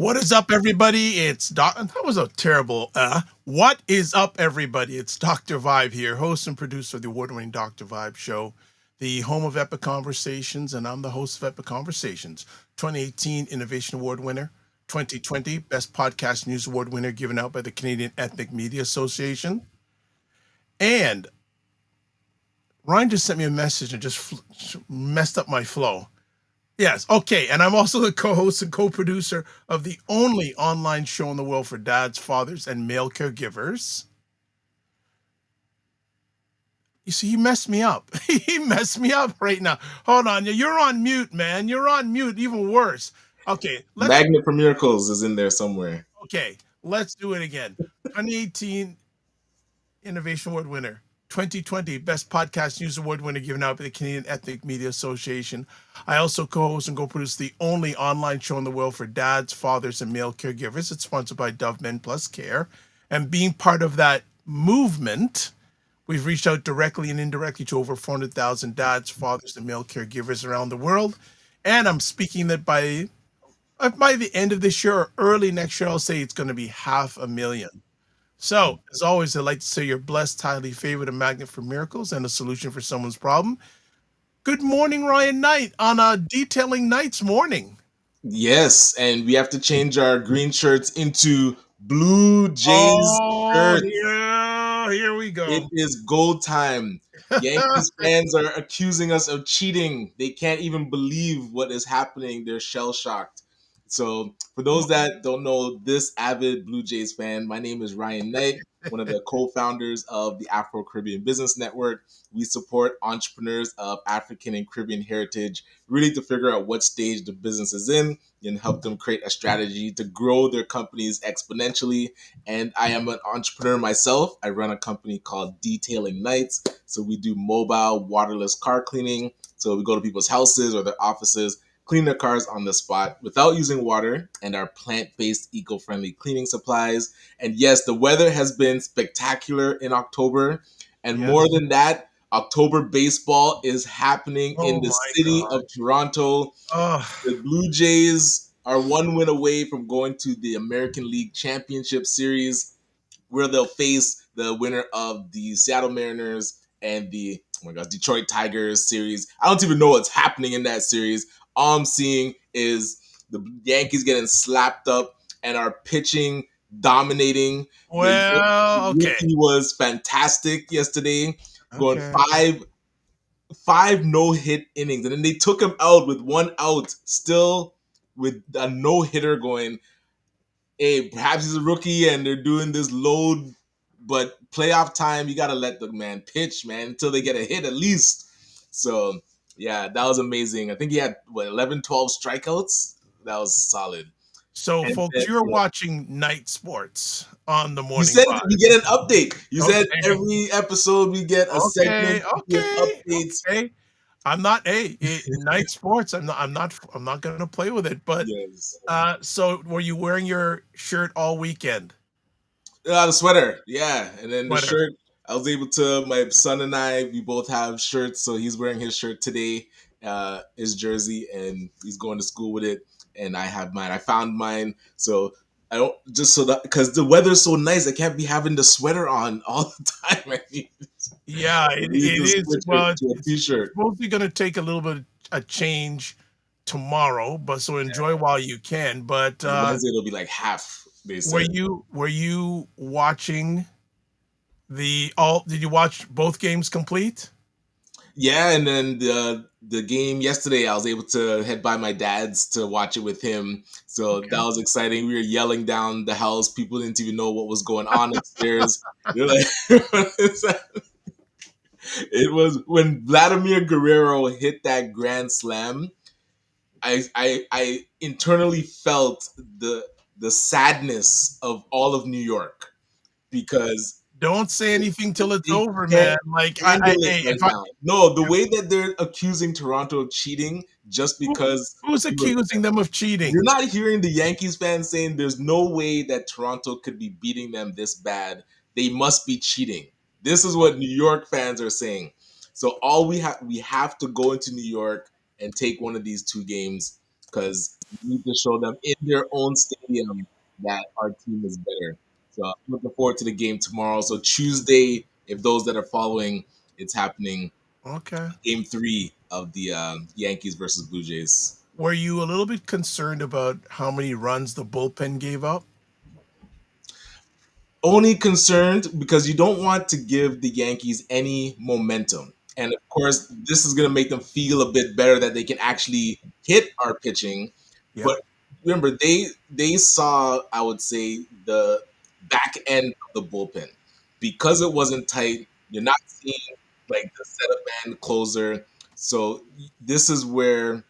What is up, everybody? That was a terrible. What is up, everybody? It's Dr. Vibe here, host and producer of the award-winning Dr. Vibe Show, the home of Epic Conversations, and I'm the host of Epic Conversations, 2018 Innovation Award winner, 2020 Best Podcast News Award winner given out by the Canadian Ethnic Media Association. And Ryan just sent me a message and just messed up my flow. Yes, okay. And I'm also the co-host and co-producer of the only online show in the world for dads, fathers, and male caregivers. You see, he messed me up. He messed me up right now. Hold on. You're on mute, man. You're on mute. Even worse. Okay, Magnet for Miracles is in there somewhere. let's do it again. 2018 Innovation Award winner. 2020 Best Podcast News Award winner given out by the Canadian Ethnic Media Association. I also co-host and co-produce the only online show in the world for dads, fathers, and male caregivers. It's sponsored by Dove Men Plus Care. And being part of that movement, we've reached out directly and indirectly to over 400,000 dads, fathers, and male caregivers around the world. And I'm speaking that by the end of this year or early next year, I'll say it's going to be 500,000. So, as always, I'd like to say you're blessed, highly favored, a magnet for miracles, and a solution for someone's problem. Good morning, Ryan Knight, on a Detailing Night's morning. Yes, and we have to change our green shirts into Blue Jays shirts. Here we go. It is goal time. Yankees fans are accusing us of cheating. They can't even believe what is happening. They're shell shocked. So, for those that don't know, this avid Blue Jays fan, my name is Ryan Knight, one of the co-founders of the Afro Caribbean Business Network. We support entrepreneurs of African and Caribbean heritage, really to figure out what stage the business is in and help them create a strategy to grow their companies exponentially. And I am an entrepreneur myself. I run a company called Detailing Nights. So we do mobile waterless car cleaning. So we go to people's houses or their offices, clean their cars on the spot without using water, and our plant-based eco-friendly cleaning supplies. And yes, the weather has been spectacular in October. And more than that, October baseball is happening in the city of Toronto. The Blue Jays are one win away from going to the American League Championship Series, where they'll face the winner of the Seattle Mariners and the Detroit Tigers series. I don't even know what's happening in that series. All I'm seeing is the Yankees getting slapped up and our pitching dominating. Well, okay. He was fantastic yesterday, going five no-hit innings, and then they took him out with 1 out, still with a no-hitter going. Hey, perhaps he's a rookie and they're doing this load, but playoff time, you got to let the man pitch, man, until they get a hit at least. So, yeah, that was amazing. I think he had, 11, 12 strikeouts? That was solid. So, folks, you're watching Night Sports on the morning. You said we get an update. You said every episode we get a segment with updates. Okay. I'm not Night Sports. I'm not going to play with it. But so were you wearing your shirt all weekend? The sweater, yeah, and then the shirt. I was able to. My son and I, we both have shirts, so he's wearing his shirt today, his jersey, and he's going to school with it. And I have mine. I found mine, so I don't just so that because the weather's so nice, I can't be having the sweater on all the time. Yeah, it is. Well, it's mostly going to take a little bit of a change tomorrow, but so enjoy while you can. But Wednesday it'll be like half. Were you watching did you watch both games complete? Yeah, and then the game yesterday, I was able to head by my dad's to watch it with him. So that was exciting. We were yelling down the house. People didn't even know what was going on upstairs. They're like, it was when Vladimir Guerrero hit that grand slam. I internally felt the sadness of all of New York, because don't say anything till it's over, man. Like no, the way that they're accusing Toronto of cheating just because who's accusing them of cheating? You're not hearing the Yankees fans saying there's no way that Toronto could be beating them this bad. They must be cheating. This is what New York fans are saying. So we have to go into New York and take one of these two games, because We need to show them in their own stadium that our team is better. So I'm looking forward to the game tomorrow. So Tuesday, if those that are following, it's happening. Okay. Game 3 of the Yankees versus Blue Jays. Were you a little bit concerned about how many runs the bullpen gave up? Only concerned because you don't want to give the Yankees any momentum. And of course, this is going to make them feel a bit better that they can actually hit our pitching. Yep. But remember, they saw, I would say, the back end of the bullpen because it wasn't tight. You're not seeing like the setup man closer. So this is where,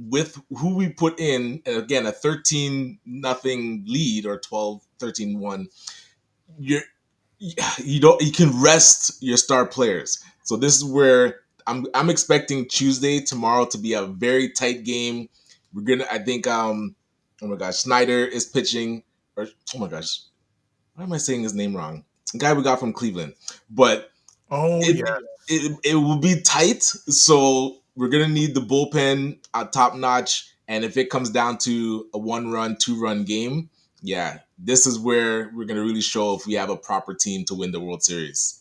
with who we put in, and again, a 13-0 lead or 12-13-1, you're you can rest your star players. So this is where I'm expecting Tuesday tomorrow to be a very tight game. We're gonna I think oh my gosh, Snyder is pitching, or oh my gosh, why am I saying his name wrong? The guy we got from Cleveland. But Oh it yeah. it will be tight. So we're gonna need the bullpen top notch. And if it comes down to a 1-run, 2-run game, yeah, this is where we're gonna really show if we have a proper team to win the World Series.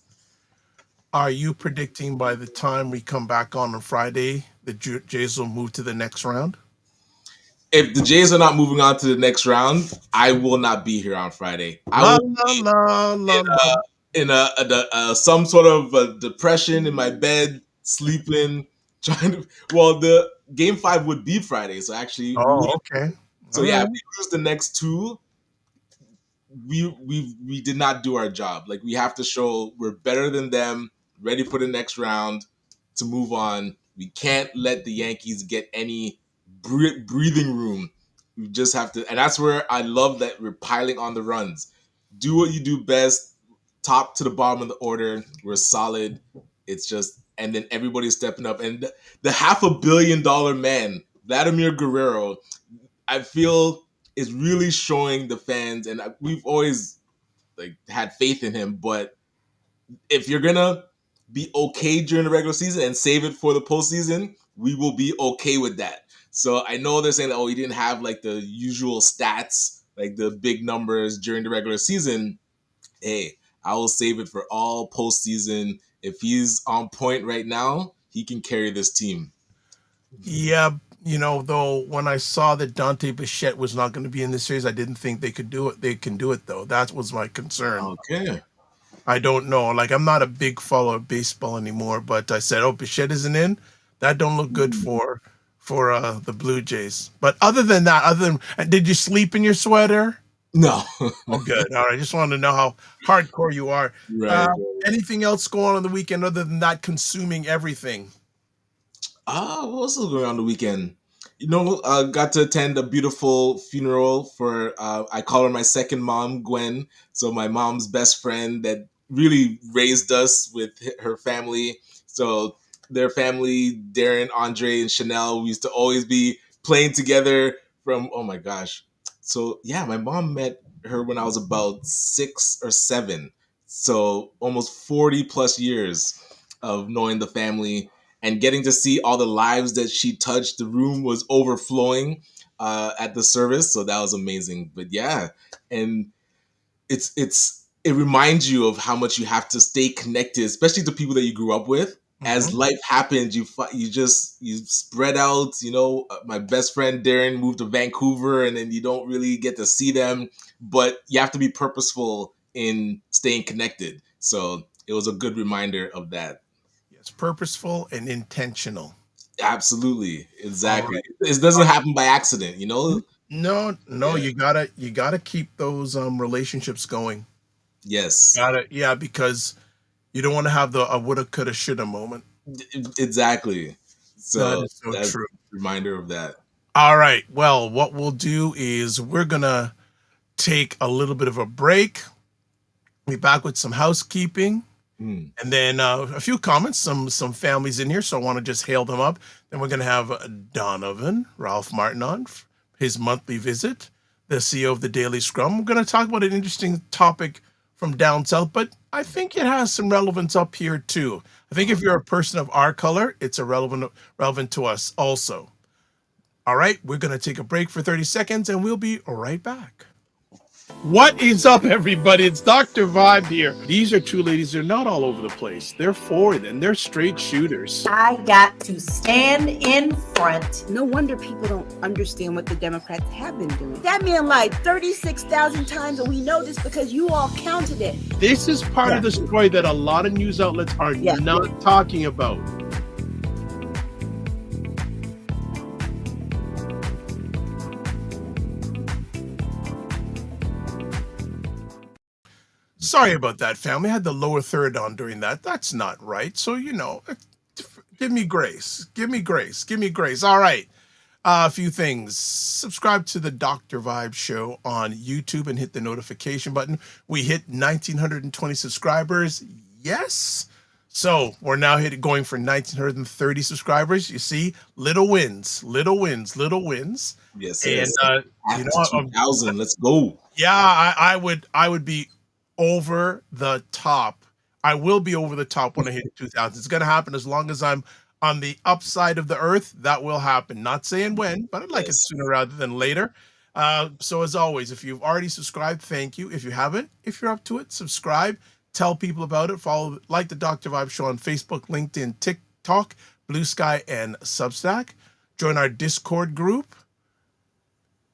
Are you predicting by the time we come back on Friday, the Jays will move to the next round? If the Jays are not moving on to the next round, I will not be here on Friday. I La will la la la la. in some sort of depression in my bed, sleeping, trying to. Well, the game 5 would be Friday, so actually we would. Oh, okay. So All yeah, if right. we lose the next two, we did not do our job. Like we have to show we're better than them, ready for the next round to move on. We can't let the Yankees get any breathing room. We just have to, and that's where I love that we're piling on the runs. Do what you do best, top to the bottom of the order. We're solid. It's just, and then everybody's stepping up. And the $500 million man, Vladimir Guerrero, I feel is really showing the fans, and we've always like had faith in him. But if you're gonna be okay during the regular season and save it for the postseason, we will be okay with that. So I know they're saying that, oh, he didn't have like the usual stats, like the big numbers during the regular season. Hey, I will save it for all postseason. If he's on point right now, he can carry this team. Yeah, though when I saw that Dante Bichette was not going to be in this series, I didn't think they could do it. They can do it though. That was my concern. Okay. I don't know. Like I'm not a big follower of baseball anymore, but I said, "Oh, Bichette isn't in. That don't look good for the Blue Jays." But other than that, did you sleep in your sweater? No. Oh, good. All right. I just wanted to know how hardcore you are. Uh, Right. Anything else going on the weekend other than that consuming everything? What else is going on the weekend? Got to attend a beautiful funeral for, I call her my second mom, Gwen. So my mom's best friend that really raised us with her family. So their family, Darren, Andre, and Chanel, we used to always be playing together from, oh my gosh. So yeah, my mom met her when I was about 6 or 7. So almost 40 plus years of knowing the family and getting to see all the lives that she touched. The room was overflowing at the service, so that was amazing. But yeah, and it reminds you of how much you have to stay connected, especially to people that you grew up with. As Hmm. life happens, you spread out. My best friend Darren moved to Vancouver, and then you don't really get to see them. But you have to be purposeful in staying connected. So it was a good reminder of that. Yes, purposeful and intentional. Absolutely, All exactly. right. It doesn't happen by accident. No, no, Yeah. you gotta keep those relationships going. Yes. Got it. Yeah, because you don't want to have the woulda, coulda, shoulda moment. Exactly. That So is so that's true. a reminder of that. All right. Well, what we'll do is we're gonna take a little bit of a break. Be back with some housekeeping, Hmm. and then a few comments. Some families in here, so I want to just hail them up. Then we're gonna have Donovan Ralph Martin on his monthly visit, the CEO of the Daily Scrum. We're gonna talk about an interesting topic from down south, but I think it has some relevance up here too. I think if you're a person of our color, it's relevant to us also. All right, we're going to take a break for 30 seconds and we'll be right back. What is up, everybody? It's Dr. Vibe here. These are two ladies. They're not all over the place. They're forward and they're straight shooters. I got to stand in front. No wonder people don't understand what the Democrats have been doing. That man lied 36,000 times, and we know this because you all counted it. This is part of the story that a lot of news outlets are not talking about. Sorry about that, family. I had the lower third on during that. That's not right. So, give me grace. Give me grace. Give me grace. All right. A few things. Subscribe to the Dr. Vibe Show on YouTube and hit the notification button. We hit 1,920 subscribers. Yes. So we're now going for 1,930 subscribers. You see, little wins, little wins, little wins. Yes. And after 2,000, let's go. Yeah, I would be over the top. I will be over the top when I hit 2,000. It's going to happen as long as I'm on the upside of the earth. That will happen. Not saying when, but I'd like it sooner rather than later. So as always, if you've already subscribed, thank you. If you haven't, if you're up to it, subscribe. Tell people about it. Follow, like the Dr. Vibe Show on Facebook, LinkedIn, TikTok, Blue Sky, and Substack. Join our Discord group.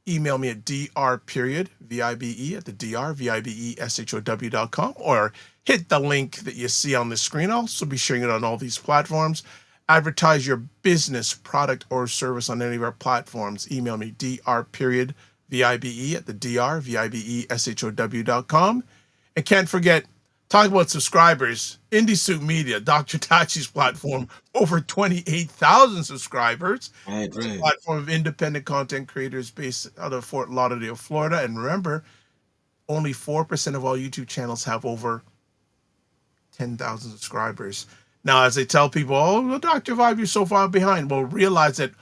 Email me at dr.vibe at the drvibeshow.com or hit the link that you see on the screen. I'll also be sharing it on all these platforms. Advertise your business, product, or service on any of our platforms. Email me dr.vibe at the drvibeshow.com. And can't forget, talk about subscribers. Indie Suit Media, Dr. Tachi's platform, over 28,000 subscribers. Right. It's a platform of independent content creators based out of Fort Lauderdale, Florida. And remember, only 4% of all YouTube channels have over 10,000 subscribers. Now, as they tell people, oh, Dr. Vibe, you're so far behind. Well, realize that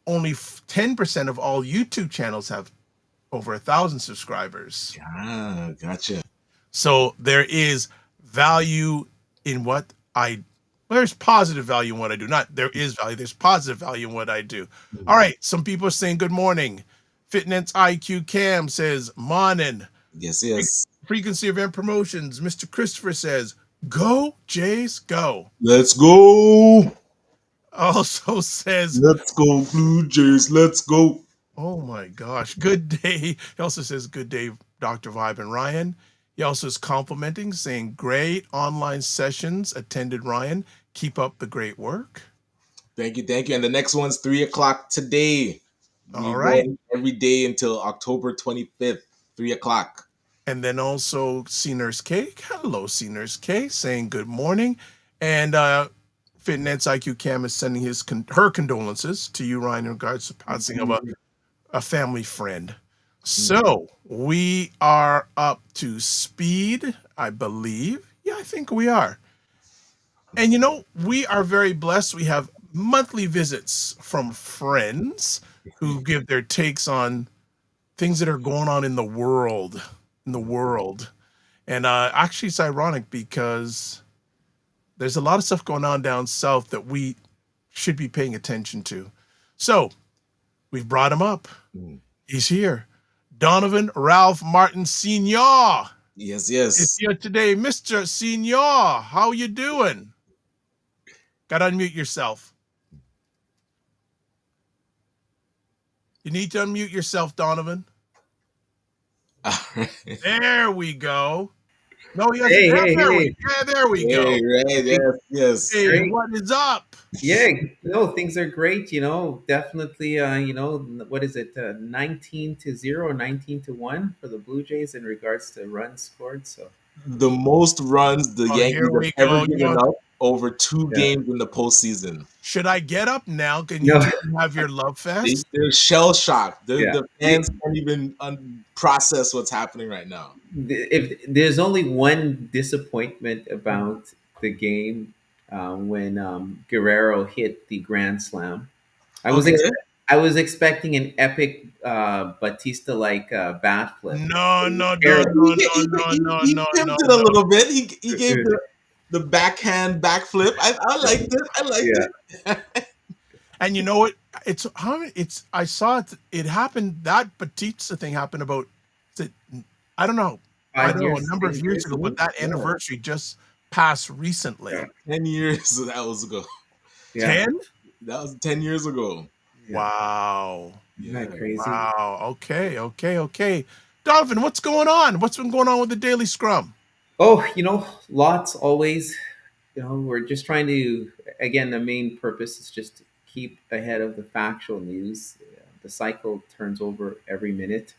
only 10% of all YouTube channels have over 1,000 subscribers. Ah, gotcha. So there is value in what there's positive value in what I do. Not there is value, there's positive value in what I do. All right, some people are saying good morning. Fitness IQ Cam says, morning. Yes. Frequency Event Promotions, Mr. Christopher says, go, Jays, go. Let's go. Also says, let's go, Blue Jays, let's go. Oh my gosh, good day. He also says, good day, Dr. Vibe and Ryan. He also is complimenting, saying, great online sessions attended, Ryan. Keep up the great work. Thank you. And the next one's 3:00 today. All right. Every day until October 25th, 3:00. And then also C Nurse K. Hello, C Nurse K, saying good morning. And Fitness IQ Cam is sending her condolences to you, Ryan, in regards to passing of a family friend. So we are up to speed, I believe. Yeah, I think we are. And we are very blessed. We have monthly visits from friends who give their takes on things that are going on in the world. And actually, it's ironic because there's a lot of stuff going on down south that we should be paying attention to. So we've brought him up. He's here. Donovan Ralph Martin Sr. Yes. Is here today. Mr. Sr., how you doing? Got to unmute yourself. You need to unmute yourself, Donovan. There we go. No, he hasn't. There we go. Right. Yes. Hey, what is up? Yeah, things are great. Definitely. What is it? 19-0 or 19-1 for the Blue Jays in regards to runs scored. So the most runs the Yankees have ever given up over 2 games in the postseason. Should I get up now? Can you have your love fest? They're shell shocked. The fans can't even process what's happening right now. If there's only one disappointment about the game, when Guerrero hit the grand slam, I was expecting an epic Batista-like bat flip. No. He pimped it a little bit. He gave the backhand backflip. I liked it. And you know what? it's how many? It's I saw it. It happened. That Batista thing happened about. Is it, I don't know. I Five don't know, a years, number of 10 years years ago, but ago. that Yeah, anniversary just passed recently. 10 years that was ago. yeah, 10? That was 10 years ago. yeah. Wow. Isn't Yeah. that crazy? Wow. Okay. Okay. Okay. Donovan, what's going on? What's been going on with the Daily Scrum? Oh, lots always. We're just trying to, again, the main purpose is just to keep ahead of the factual news. The cycle turns over every minute,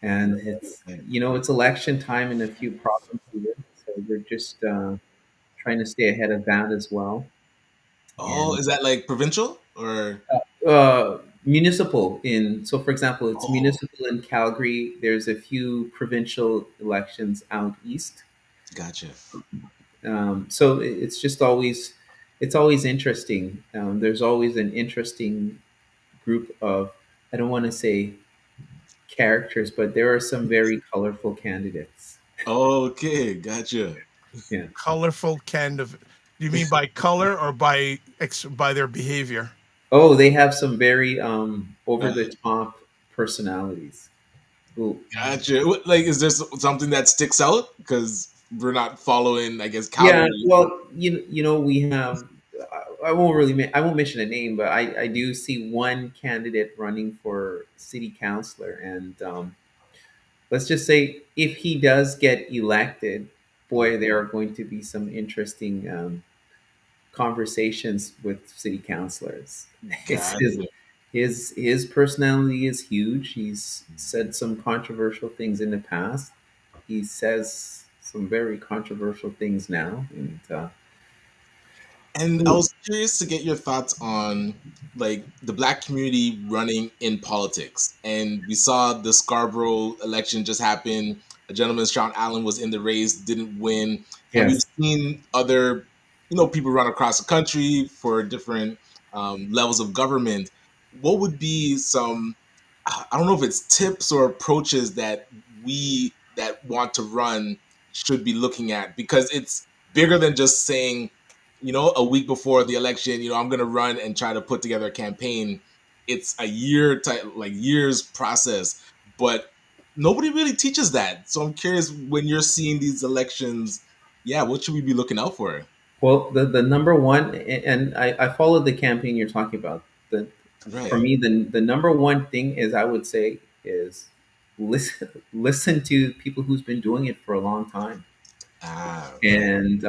and it's election time in a few provinces, so we're just trying to stay ahead of that as well. Oh, And is that like provincial or? municipal so for example, it's Oh, municipal in Calgary. There's a few provincial elections out east. gotcha. So it's always interesting. There's always an interesting group of, I don't want to say characters, but there are some very colorful candidates. Okay, gotcha. Yeah. Colorful kind of. Do you mean by color or by their behavior? Oh, they have some very over Uh, the top personalities. Who, Gotcha. Like, is there something that sticks out? Because we're not following, I guess, yeah, Calgary. well, we have. I won't mention a name, but I do see one candidate running for city councilor, and let's just say if he does get elected, boy, there are going to be some interesting conversations with city councilors. It's Gotcha. his personality is huge. He's said some controversial things in the past. He says some very controversial things now, and And I was curious to get your thoughts on like the black community running in politics. And we saw the Scarborough election just happen. A gentleman, Sean Allen, was in the race, didn't win. And we've yes. seen other, people run across the country for different levels of government. What would be some, I don't know if it's tips or approaches that we that want to run should be looking at? Because it's bigger than just saying, a week before the election, I'm going to run and try to put together a campaign. It's a years process, but nobody really teaches that. So I'm curious, when you're seeing these elections, yeah, what should we be looking out for? Well, the number one, and I followed the campaign you're talking about. For Right. me, the number one thing is, I would say, is listen to people who's been doing it for a long time. Right. And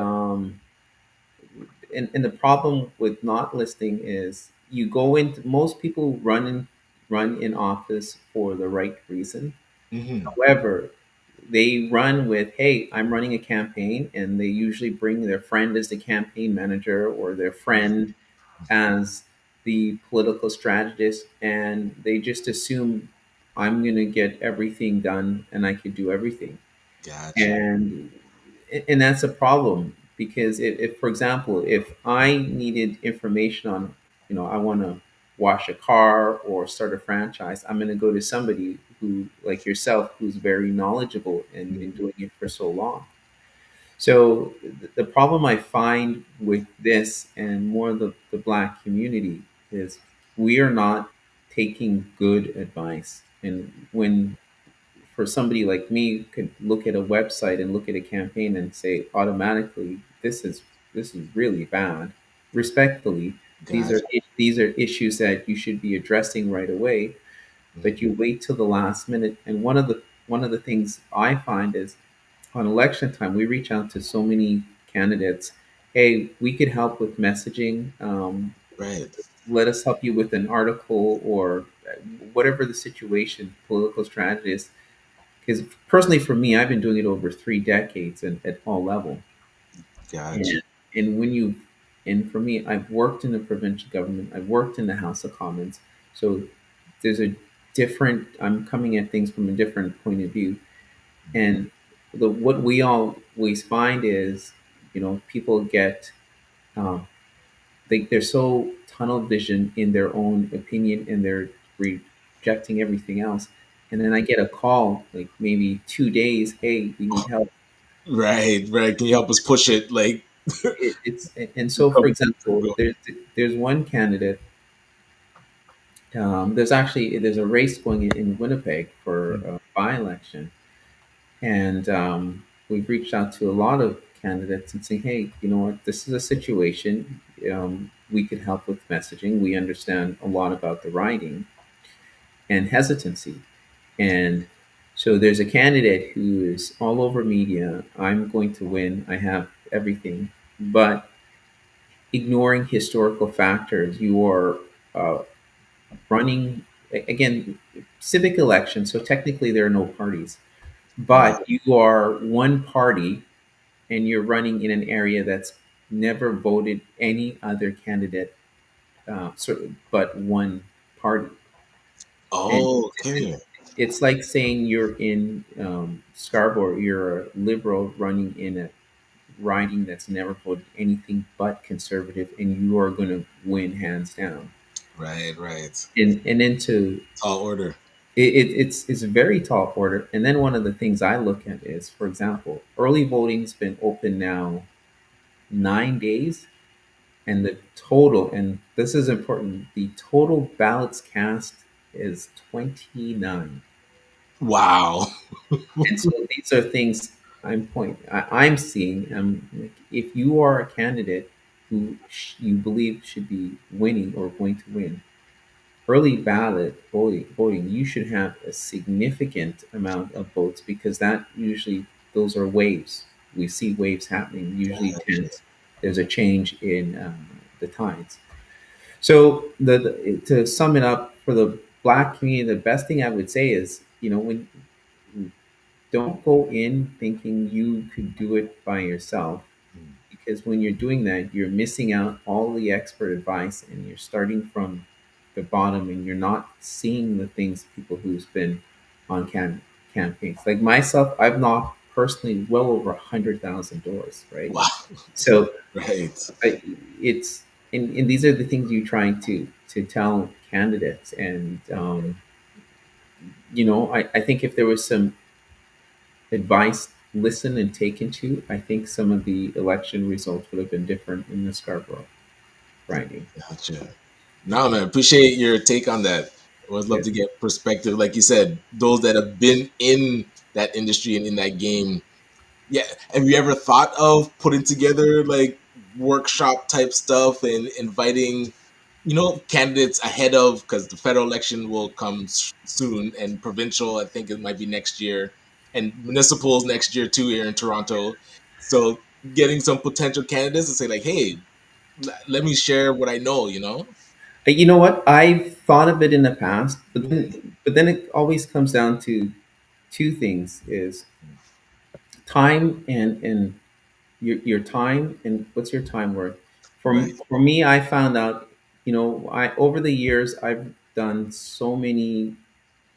and the problem with not listening is, you go into most people run in office for the right reason. Hmm. However, they run with, hey, I'm running a campaign, and they usually bring their friend as the campaign manager, or their friend as the political strategist, and they just assume I'm going to get everything done and I can do everything. Gotcha. And that's a problem, because if, for example, if I needed information on, I want to wash a car or start a franchise, I'm going to go to somebody who, like yourself, who's very knowledgeable and been doing it for so long. So the problem I find with this, and more of the black community, is we are not taking good advice. And when, for somebody like me, could look at a website and look at a campaign and say automatically, this is really bad. Respectfully, these are Gotcha. these are issues that you should be addressing right away, but you wait till the last minute. And one of the things I find is, on election time, we reach out to so many candidates. Hey, we could help with messaging. Right. Let us help you with an article, or whatever the situation, political strategist. Because personally, for me, I've been doing it over 3 decades, and at all level. Gotcha. And and when you and for me, I've worked in the provincial government. I've worked in the House of Commons. So there's a different. I'm coming at things from a different point of view. And what we always find is, people get, um, they're so tunnel vision in their own opinion, and they're rejecting everything else. And then I get a call, like maybe 2 days, hey, we need help. Right. Right. Can you help us push it? Like, It's, and so, for example, there's one candidate. there's a race going in Winnipeg for a by-election, and we've reached out to a lot of candidates and saying, hey, you know what, this is a situation. We could help with messaging. We understand a lot about the writing and hesitancy. And so there's a candidate who is all over media. I'm going to win. I have everything. But ignoring historical factors, you are uh, running, again, civic elections. So technically, there are no parties, Right. but you are one party and you're running in an area that's never voted any other candidate but one party. And Oh, okay. it's like saying you're in Scarborough, you're a liberal running in a riding that's never voted anything but conservative, and you are going to win hands down. Right, right. And then to Tall order. it's a very tall order. And then one of the things I look at is, for example, early voting's been open now 9 days, and the total, and this is important, the total ballots cast is 29. Wow. And so these are things I'm seeing. Like, if you are a candidate who you believe should be winning or going to win, early ballot voting, you should have a significant amount of votes, because that usually, those are waves. We see waves happening. Usually, tends there's a change in the tides. So to sum it up for the black community, the best thing I would say is, when don't go in thinking you could do it by yourself, because when you're doing that, you're missing out all the expert advice and you're starting from the bottom, and you're not seeing the things people who's been on campaigns like myself. I've knocked personally well over 100,000 doors, right? Wow. So Right. it's and these are the things you're trying to tell candidates. And I think if there was some advice listened and taken to, I think some of the election results would have been different in the Scarborough riding. Gotcha. No, man, appreciate your take on that. Always love Yes. to get perspective. Like you said, those that have been in that industry and in that game. Yeah. Have you ever thought of putting together like workshop type stuff and inviting, candidates ahead of, because the federal election will come soon, and provincial, I think it might be next year, and municipals next year too here in Toronto. So getting some potential candidates and say like, hey, let me share what I know. You know what? I've thought of it in the past, but Mhm. then it always comes down to two things: is time and your time, and what's your time worth. Right. For me, I found out, I over the years I've done so many.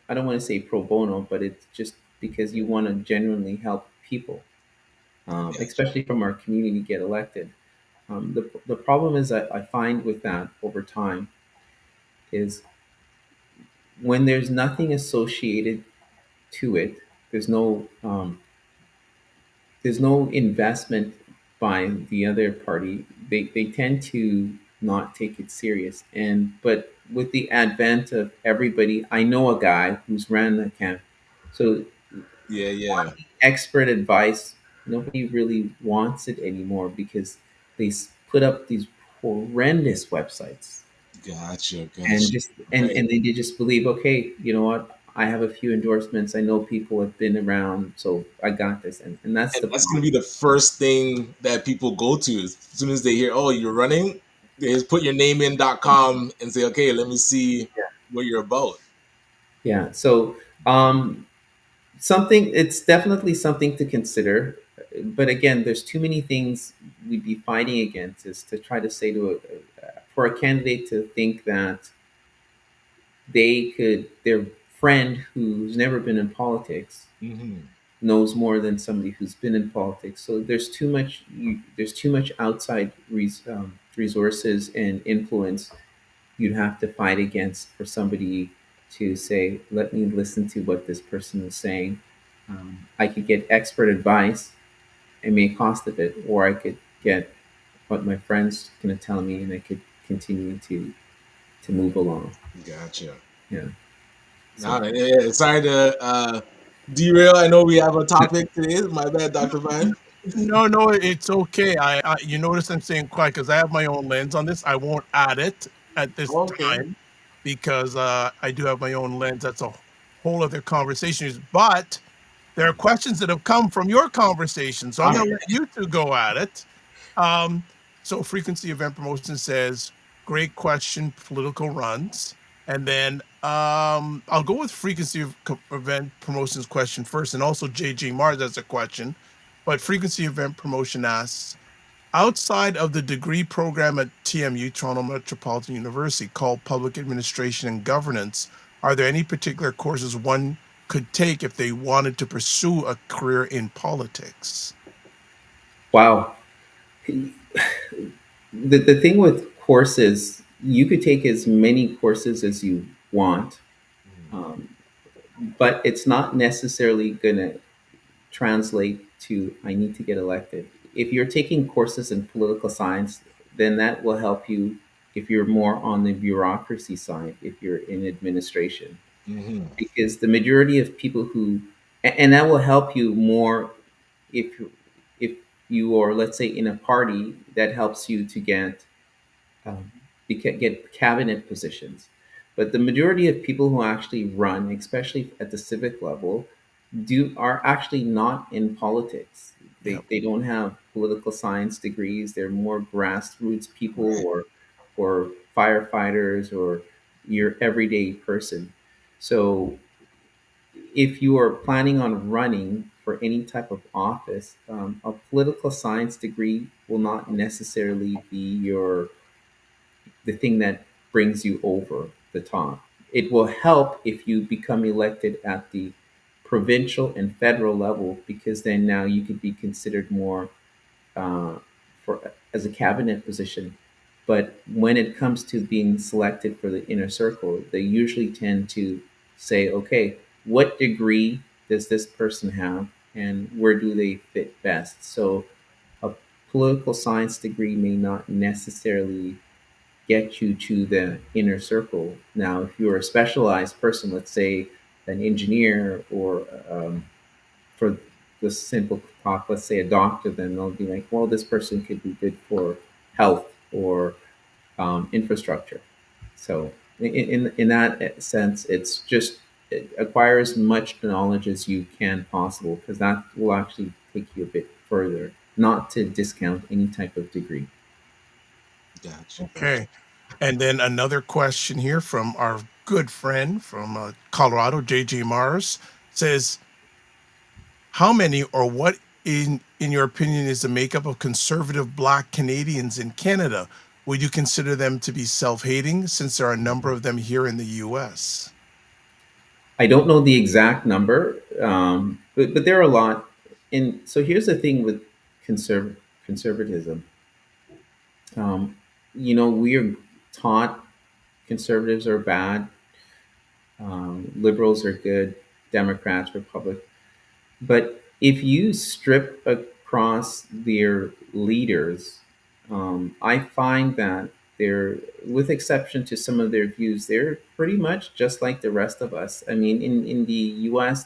I don't want to say pro bono, but it's just because you want to genuinely help people, Gotcha. especially from our community, get elected. The problem is that I find with that over time is when there's nothing associated to it, there's no investment by the other party. They tend to not take it serious. But with the advent of everybody, I know a guy who's ran the camp. So Yeah, yeah. expert advice, nobody really wants it anymore, because they put up these horrendous websites, Gotcha, and gotcha. just and, Right. and they just believe, okay, you know what, I have a few endorsements, I know people have been around, so I got this. And that's And the that's gonna problem. be the first thing that people go to as soon as they hear, oh, you're running, they just put your name in.com and say, okay, let me see what you're about. Yeah. So um something, it's definitely something to consider. But again, there's too many things we'd be fighting against, is to try to say for a candidate to think that their friend who's never been in politics Hmm. knows more than somebody who's been in politics. So there's too much outside resources and influence you'd have to fight against for somebody to say, let me listen to what this person is saying. I could get expert advice. It may cost a bit, or I could get what my friend's going to tell me, and I could continue to move along. Gotcha. Yeah. Nah, So sorry to derail. I know we have a topic today. My bad, Dr. Brian. No, no, it's okay. You notice I'm saying quiet because I have my own lens on this. I won't add it at this Okay. time because I do have my own lens. That's a whole other conversation. But there are questions that have come from your conversation, so I'm All going right. to let you two go at it. Um, so frequency event promotion says, great question, political runs. And then I'll go with frequency of event promotions question first, and also JJ Mars has a question. But frequency event promotion asks, outside of the degree program at TMU, Toronto Metropolitan University, called Public Administration and Governance, are there any particular courses one could take if they wanted to pursue a career in politics? wow. The thing with courses, you could take as many courses as you want, um, but it's not necessarily going to translate to I need to get elected. If you're taking courses in political science, then that will help you if you're more on the bureaucracy side, if you're in administration, Mm-hmm. because the majority of people who, and that will help you more if if you are, let's say, in a party that helps you to um, get cabinet positions. But the majority of people who actually run, especially at the civic level, are actually not in politics. Yep. They don't have political science degrees. They're more grassroots people, Right. or firefighters, or your everyday person. So if you are planning on running for any type of office, a political science degree will not necessarily be the thing that brings you over the top. It will help if you become elected at the provincial and federal level, because then now you could be considered more uh, for as a cabinet position. But when it comes to being selected for the inner circle, they usually tend to say, okay, what degree does this person have, and where do they fit best? So a political science degree may not necessarily get you to the inner circle. Now, if you're a specialized person, let's say an engineer, or for the simple talk, let's say a doctor, then they'll be like, well, this person could be good for health, or infrastructure. So, in that sense, it's just acquire as much knowledge as you can possible, because that will actually take you a bit further. Not to discount any type of degree. Gotcha. Gotcha. Okay. And then another question here from our good friend from Colorado, JJ Mars, says, how many or what in your opinion is the makeup of conservative Black Canadians in Canada? Would you consider them to be self-hating since there are a number of them here in the US? I don't know the exact number, but there are a lot. And so here's the thing with conservatism. Um, we are taught conservatives are bad, liberals are good, Democrats, Republic. But if you strip across their leaders, I find that they're, with exception to some of their views, they're pretty much just like the rest of us. I mean, in the US,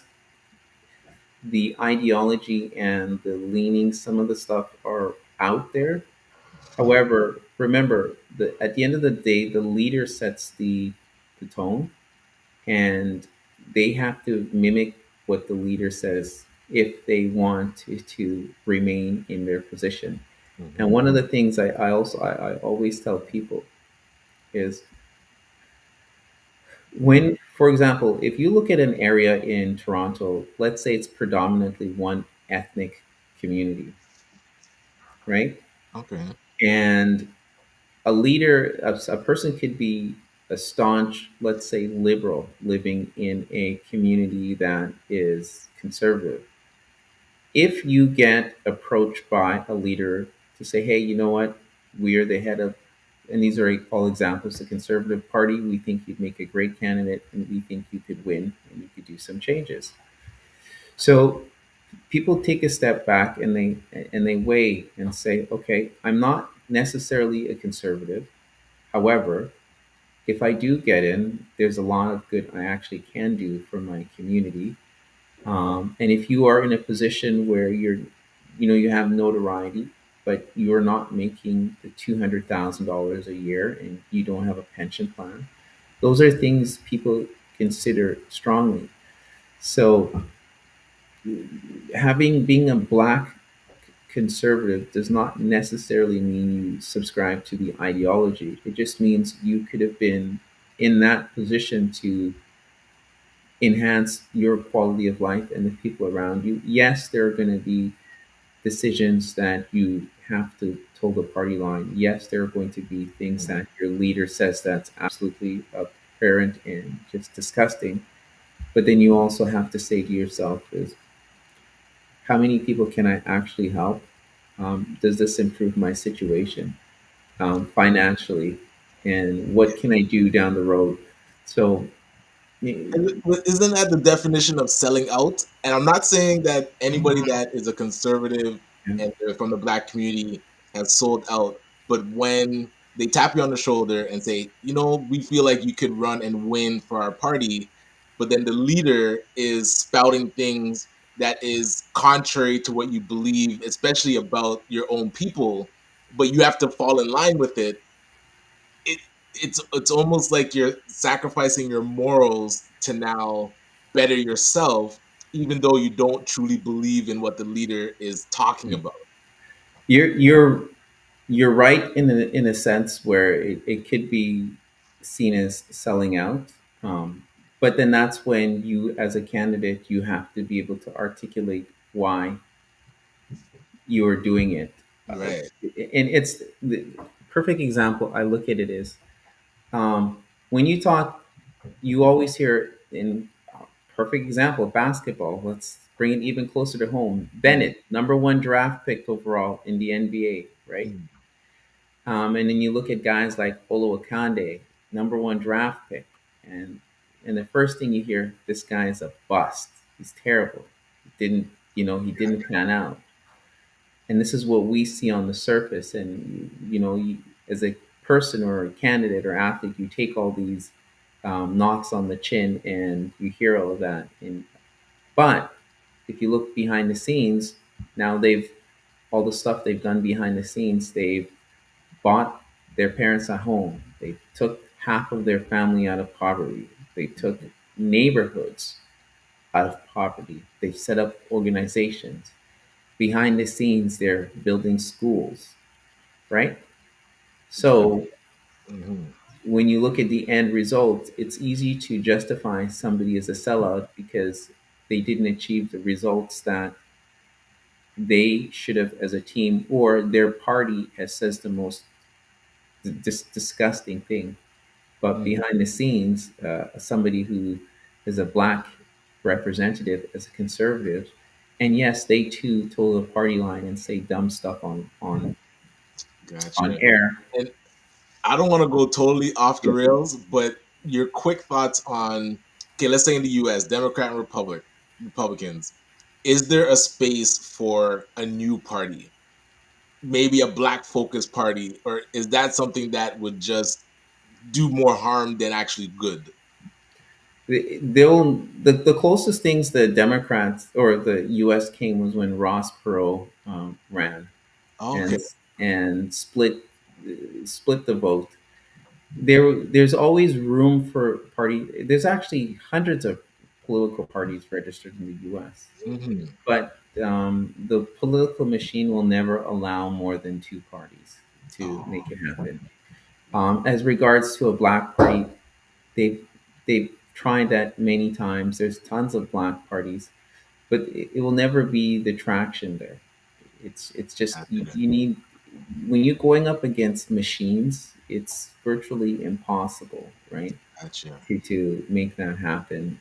the ideology and the leanings, some of the stuff are out there. However, remember that at the end of the day, the leader sets the tone, and they have to mimic what the leader says if they want to remain in their position. And Mm-hmm. one of the things I always tell people is, when, for example, if you look at an area in Toronto, let's say it's predominantly one ethnic community, right? Okay. And a person could be a staunch, let's say, liberal living in a community that is conservative. If you get approached by a leader to say, hey, you know what, we are the head of, and these are all examples, the Conservative Party, we think you'd make a great candidate, and we think you could win, and you could do some changes. So people take a step back, and they weigh and say, okay, I'm not necessarily a conservative. However, if I do get in, there's a lot of good I actually can do for my community. And if you are in a position where you have notoriety, but you're not making the $200,000 a year and you don't have a pension plan, those are things people consider strongly. So, having being a black conservative does not necessarily mean you subscribe to the ideology. It just means you could have been in that position to enhance your quality of life and the people around you. Yes, there are going to be decisions that you have to toe the party line. Yes, there are going to be things Mhm. that your leader says that's absolutely apparent and just disgusting. But then you also have to say to yourself is, how many people can I actually help? Does this improve my situation financially? And what can I do down the road? So, y- Isn't that the definition of selling out? And I'm not saying that anybody that is a conservative yeah, and they're from the black community has sold out, but when they tap you on the shoulder and say, we feel like you could run and win for our party, but then the leader is spouting things that is contrary to what you believe, especially about your own people, but you have to fall in line with it. It's almost like you're sacrificing your morals to now better yourself, even though you don't truly believe in what the leader is talking about. you're you're you're right in a sense where it could be seen as selling out. But then that's when you, as a candidate, you have to be able to articulate why you are doing it. Right. And it's the perfect example. I look at it is when you talk, you always hear in perfect example basketball. Let's bring it even closer to home. Mhm. Bennett, number one draft pick overall in the NBA, right? Mhm. And then you look at guys like Olo Akande, number one draft pick, and and the first thing you hear, this guy is a bust. He's terrible. He didn't pan out. And this is what we see on the surface. And as a person or a candidate or athlete, you take all these knocks on the chin and you hear all of that. But if you look behind the scenes, now they've all the stuff they've done behind the scenes, they've bought their parents a home. They took half of their family out of poverty. They took neighborhoods out of poverty. They've set up organizations. Behind the scenes, they're building schools, right? Right. So Mhm. when you look at the end result, it's easy to justify somebody as a sellout because they didn't achieve the results that they should have as a team, or their party has says the most disgusting thing. But Mhm. behind the scenes, somebody who is a black representative as a conservative, and yes, they too toe the party line and say dumb stuff on Gotcha. air. And I don't want to go totally off the Yeah. rails, but your quick thoughts on, okay, let's say in the US, Democrat and Republicans, is there a space for a new party? Maybe a black focused party, or is that something that would just do more harm than actually good? The closest things the Democrats or the U.S. came was when Ross Perot ran Okay. and and split the vote. There's always room for party. There's actually hundreds of political parties registered in the U.S., Hmm. but the political machine will never allow more than two parties to Oh, make it happen. As regards to a black party, they've tried that many times. There's tons of black parties, but it will never be the traction there. It's just gotcha. you need when you're going up against machines, it's virtually impossible, right? Gotcha. To make that happen.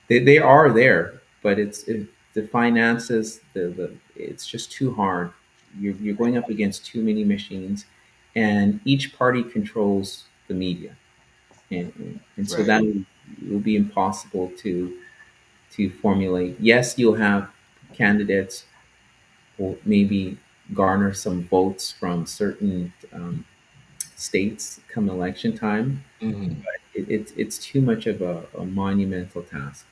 They are there, but the finances, it's just too hard. You're going up against too many machines, and each party controls the media, and so Right. that will be impossible to formulate. Yes, you'll have candidates who maybe garner some votes from certain states come election time. Hmm. It's too much of a monumental task.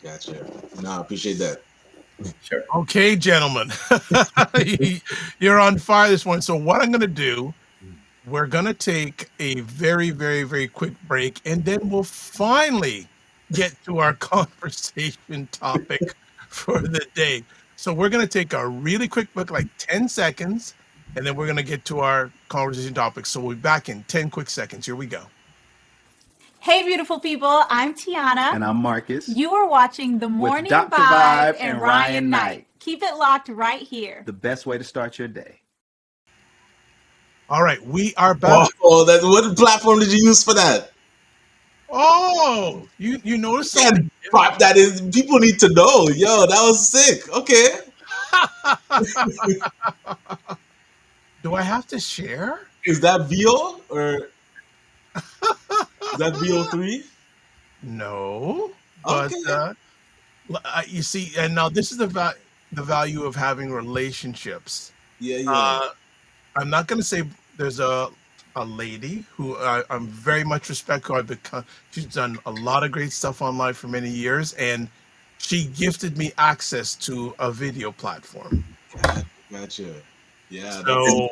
Gotcha. No, I appreciate that. Sure. Okay, gentlemen, you're on fire this one. So what I'm going to do, we're going to take a very, very, very quick break, and then we'll finally get to our conversation topic for the day. So we're going to take a really quick break, like 10 seconds, and then we're going to get to our conversation topic. So we'll be back in 10 quick seconds. Here we go. Hey, beautiful people. I'm Tiana. And I'm Marcus. You are watching The Morning Dr. Vibe Vibe and and Ryan Ryan Knight. Knight. Keep it locked right here. The best way to start your day. All right, we are back. Oh, that what platform did you use for that? Oh, you noticed And something? that is, people need to know. Yo, that was sick. Okay. Do I have to share? Is that VO or is that VO3? No, but Okay. you see, and now this is the value of having relationships. Yeah, yeah. Uh, I'm not going to say there's a lady who I'm very much respect. Who I've become. She's done a lot of great stuff online for many years, and she gifted me access to a video platform. Gotcha. Yeah, that's So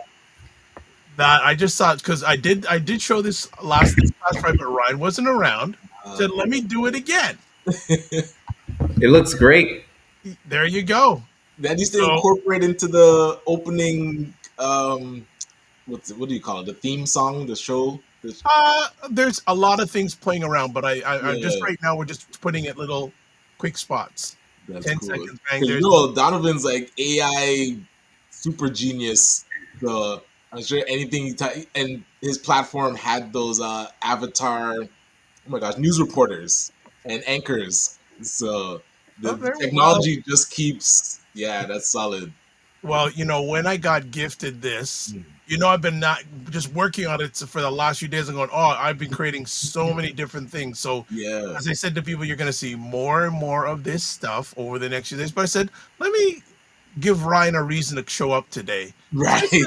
that I just thought, because I did show this past Friday, but Ryan wasn't around. Said, let me do it again. It looks great. There you go. that needs to So incorporate into the opening. What do you call it? The theme song, the show. there's a lot of things playing around, but I'm just Yeah, right now we're just putting it little quick spots. that's 10 cool. seconds, bang. 'Cause you There's know Donovan's like AI super genius. So I'm sure anything and his platform had those avatar. Oh my gosh, news reporters and anchors. So oh, the there. technology just keeps. Yeah, that's solid. Well, when I got gifted this, Mm. I've been not just working on it for the last few days and going, oh, I've been creating so many different things. So Yeah, as I said to people, you're going to see more and more of this stuff over the next few days. But I said, let me give Ryan a reason to show up today. So I right. said,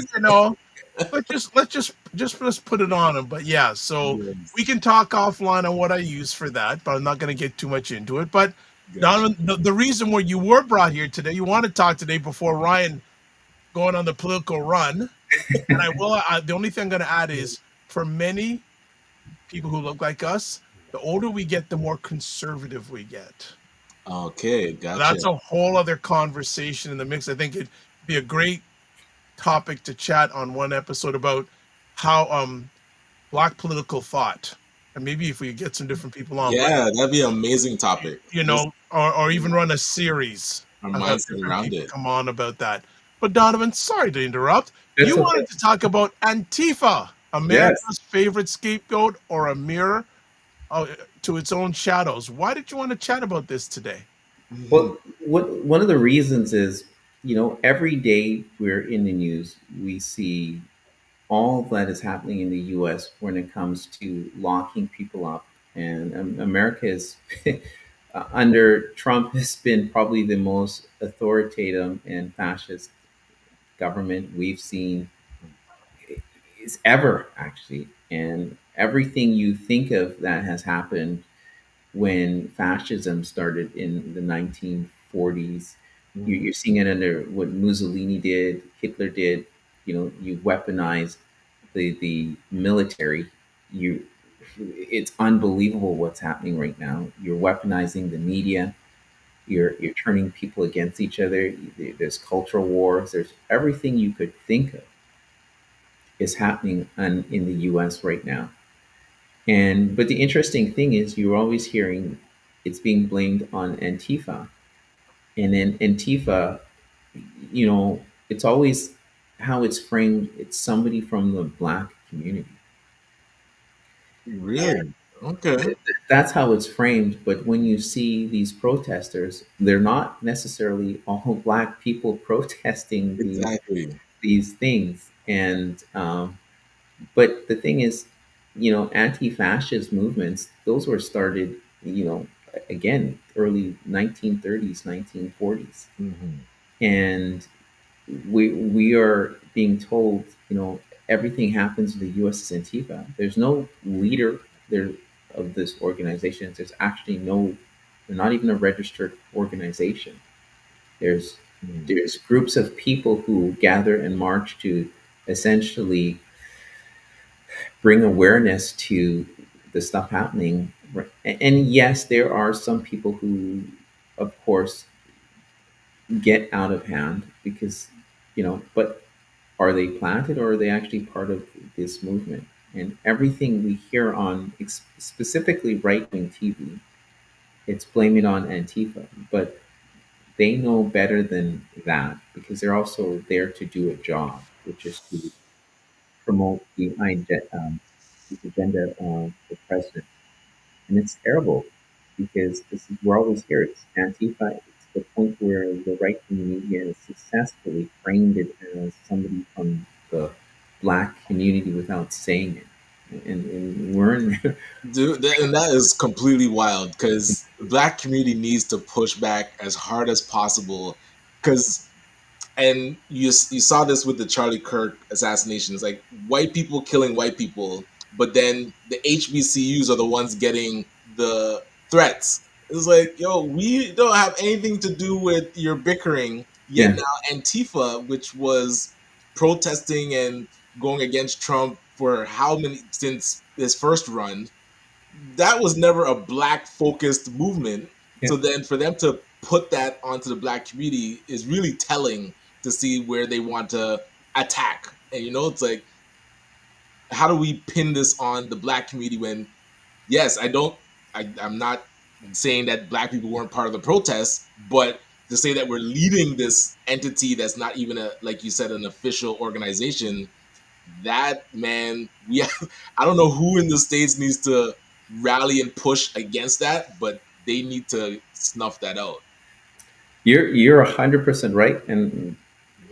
let's put it on him. But yeah, so Yes, we can talk offline on what I use for that, but I'm not going to get too much into it. But gotcha. Donovan, the reason why you were brought here today, you want to talk today before Ryan going on the political run, and the only thing I'm going to add is for many people who look like us, the older we get, the more conservative we get. Okay, gotcha. That's a whole other conversation in the mix. I think it'd be a great topic to chat on one episode about how Black political thought, and maybe if we get some different people on, but Yeah, that'd be an amazing topic. Just or even run a series our and have mindset different around people it. come on about that. But Donovan, sorry to interrupt. That's You okay. wanted to talk about Antifa, Yes. America's favorite scapegoat, or a mirror to its own shadows. Why did you want to chat about this today? Mhm. Well, one of the reasons is, every day we're in the news, we see all that is happening in the U.S. when it comes to locking people up, and America is under Trump has been probably the most authoritative and fascist government we've seen is ever actually, and everything you think of that has happened when fascism started in the 1940s. Mhm. You're seeing it under what Mussolini did, Hitler did. You weaponized the military. It's unbelievable what's happening right now. You're weaponizing the media. You're turning people against each other. There's cultural wars. There's everything you could think of is happening in the U.S. right now. And but the interesting thing is, you're always hearing it's being blamed on Antifa, and then Antifa, it's always how it's framed. It's somebody from the Black community. Really? Okay. That's how it's framed. But when you see these protesters, they're not necessarily all Black people protesting Exactly. these things. And but the thing is, anti-fascist movements, those were started, again, early 1930s, 1940s. Hmm. And we are being told, everything happens in the U.S. is Antifa. There's no leader there of this organization. There's actually no, they're not even a registered organization. There's there's groups of people who gather and march to essentially bring awareness to the stuff happening. And yes, there are some people who, of course, get out of hand because, but are they planted or are they actually part of this movement? And everything we hear on specifically right wing TV, it's blaming on Antifa. But they know better than that because they're also there to do a job, which is to promote the agenda of the president. And it's terrible because this is, we're always here. It's Antifa. It's the point where the right wing media has successfully framed it as somebody from the black community without saying it. And we're in, Dude, and that is completely wild because the black community needs to push back as hard as possible. Because and you saw this with the Charlie Kirk assassination. It's like white people killing white people, but then the HBCUs are the ones getting the threats. It's like, yo, we don't have anything to do with your bickering. Yet yeah, now Antifa, which was protesting and going against Trump for how many since his first run, that was never a black focused movement. yeah. So then for them to put that onto the black community is really telling to see where they want to attack. And it's like, how do we pin this on the black community when yes, I'm not saying that black people weren't part of the protest, but to say that we're leading this entity that's not even a, like you said, an official organization, that man, I don't know who in the States needs to rally and push against that, but they need to snuff that out. You're 100% right, and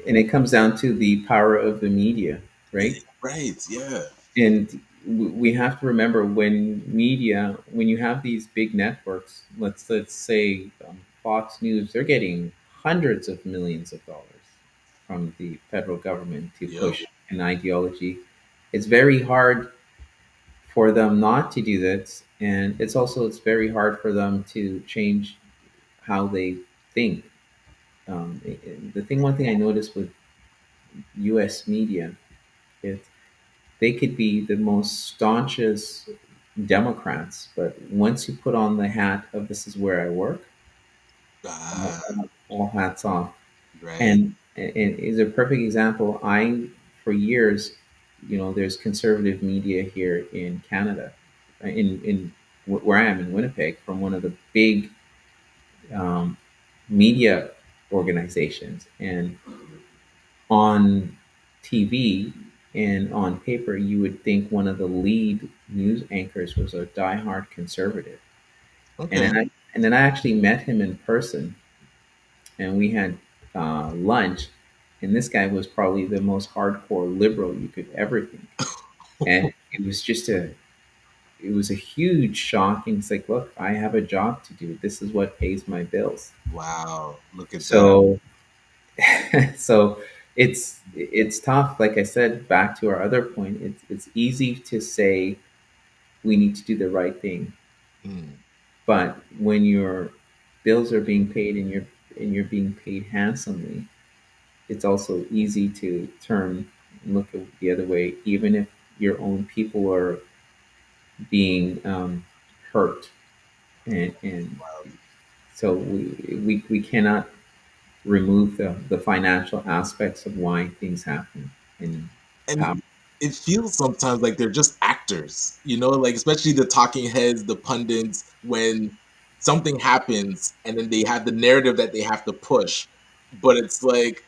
it comes down to the power of the media, right? Right, yeah. And we have to remember when you have these big networks, let's say Fox News, they're getting hundreds of millions of dollars from the federal government to Yep. push an ideology. It's very hard for them not to do this, and it's very hard for them to change how they think. One thing I noticed with U.S. media is they could be the most staunchest Democrats, but once you put on the hat of "this is where I work," Ah, all hats off. right. And is a perfect example. For years, there's conservative media here in Canada, where I am in Winnipeg, from one of the big um, media organizations, and on TV and on paper, you would think one of the lead news anchors was a diehard conservative. And Okay. then I actually met him in person, and we had lunch. And this guy was probably the most hardcore liberal you could ever think. And it was a huge shock. And it's like, look, I have a job to do. This is what pays my bills. Wow. Look at that. So so it's tough. Like I said, back to our other point, it's easy to say we need to do the right thing, Hmm. but when your bills are being paid and you're being paid handsomely, it's also easy to turn and look the other way, even if your own people are being hurt. And so we cannot remove the financial aspects of why things happen and how. And it feels sometimes like they're just actors, like especially the talking heads, the pundits, when something happens and then they have the narrative that they have to push. But it's like,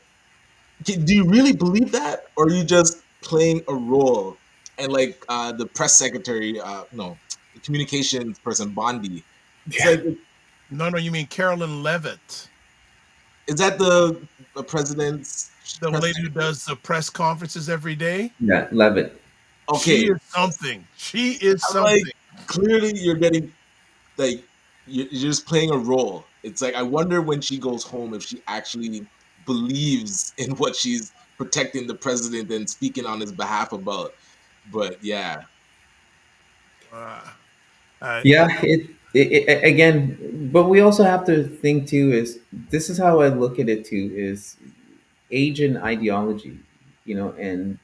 do you really believe that? Or are you just playing a role? And like the press secretary, no, the communications person, Bondi, it's Yeah, like, No, you mean Carolyn Levitt, is that the president's the press lady who secretary? does the press conferences every day? yeah, love it. She Okay. is something. She is I'm like, something. clearly you're getting like you're just playing a role. It's like I wonder when she goes home if she actually believes in what she's protecting the president and speaking on his behalf about. But yeah. Yeah, again, but we also have to think too. Is this is how I look at it too? Is age and ideology, and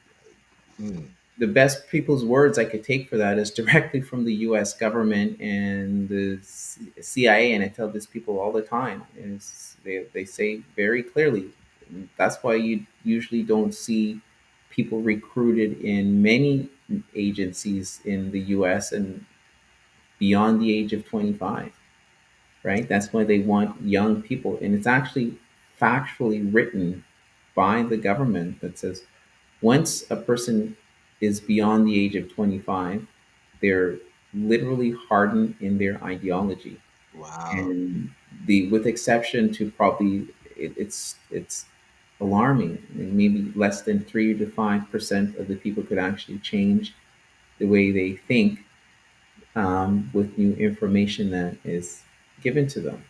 Mm, the best people's words I could take for that is directly from the U.S. government and the CIA, and I tell these people all the time. Is they say very clearly, that's why you usually don't see people recruited in many agencies in the U.S. and beyond the age of 25, right? That's why they want young people, and it's actually factually written by the government that says once a person is beyond the age of 25, they're literally hardened in their ideology. wow. And with exception to probably, it's alarming. I mean, maybe less than 3 to 5% of the people could actually change the way they think with new information that is given to them.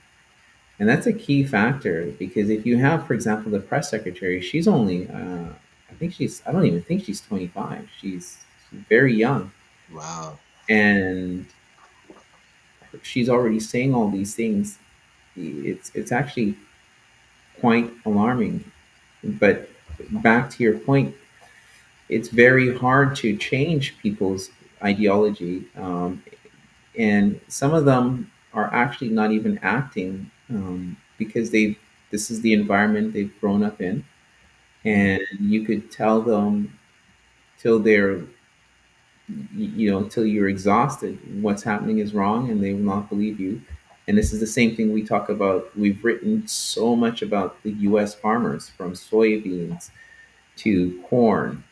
And that's a key factor because if you have, for example, the press secretary, she's only, I don't even think she's 25. She's very young. Wow. And she's already saying all these things. It's actually quite alarming. But back to your point, it's very hard to change people's ideology. And some of them are actually not even acting because this is the environment they've grown up in, Mm, and you could tell them till they're till you're exhausted what's happening is wrong, and they will not believe you. And this is the same thing we talk about. We've written so much about the U.S. farmers, from soybeans to corn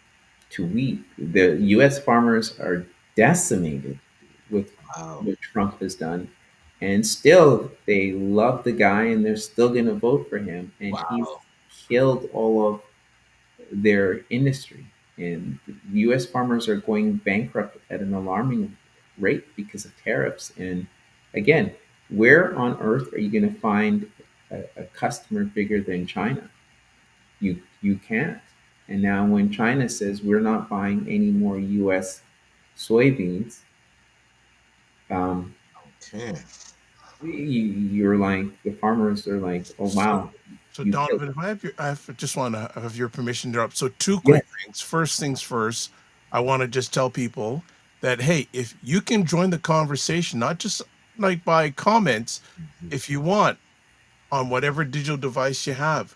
to wheat. The U.S. farmers are decimated with wow. what Trump has done. And still, they love the guy and they're still going to vote for him. And he's Wow. killed all of their industry. And U.S. farmers are going bankrupt at an alarming rate because of tariffs. And again, where on earth are you going to find a customer bigger than China? You can't. And now when China says we're not buying any more U.S. soybeans, um, Okay. you're like the farmers are like, oh So, wow, so you killed. Donovan, if I just want to have your permission to interrupt. So, two Yes, quick things. First things first, I want to just tell people that hey, if you can join the conversation, not just like by comments, Mhm. if you want on whatever digital device you have,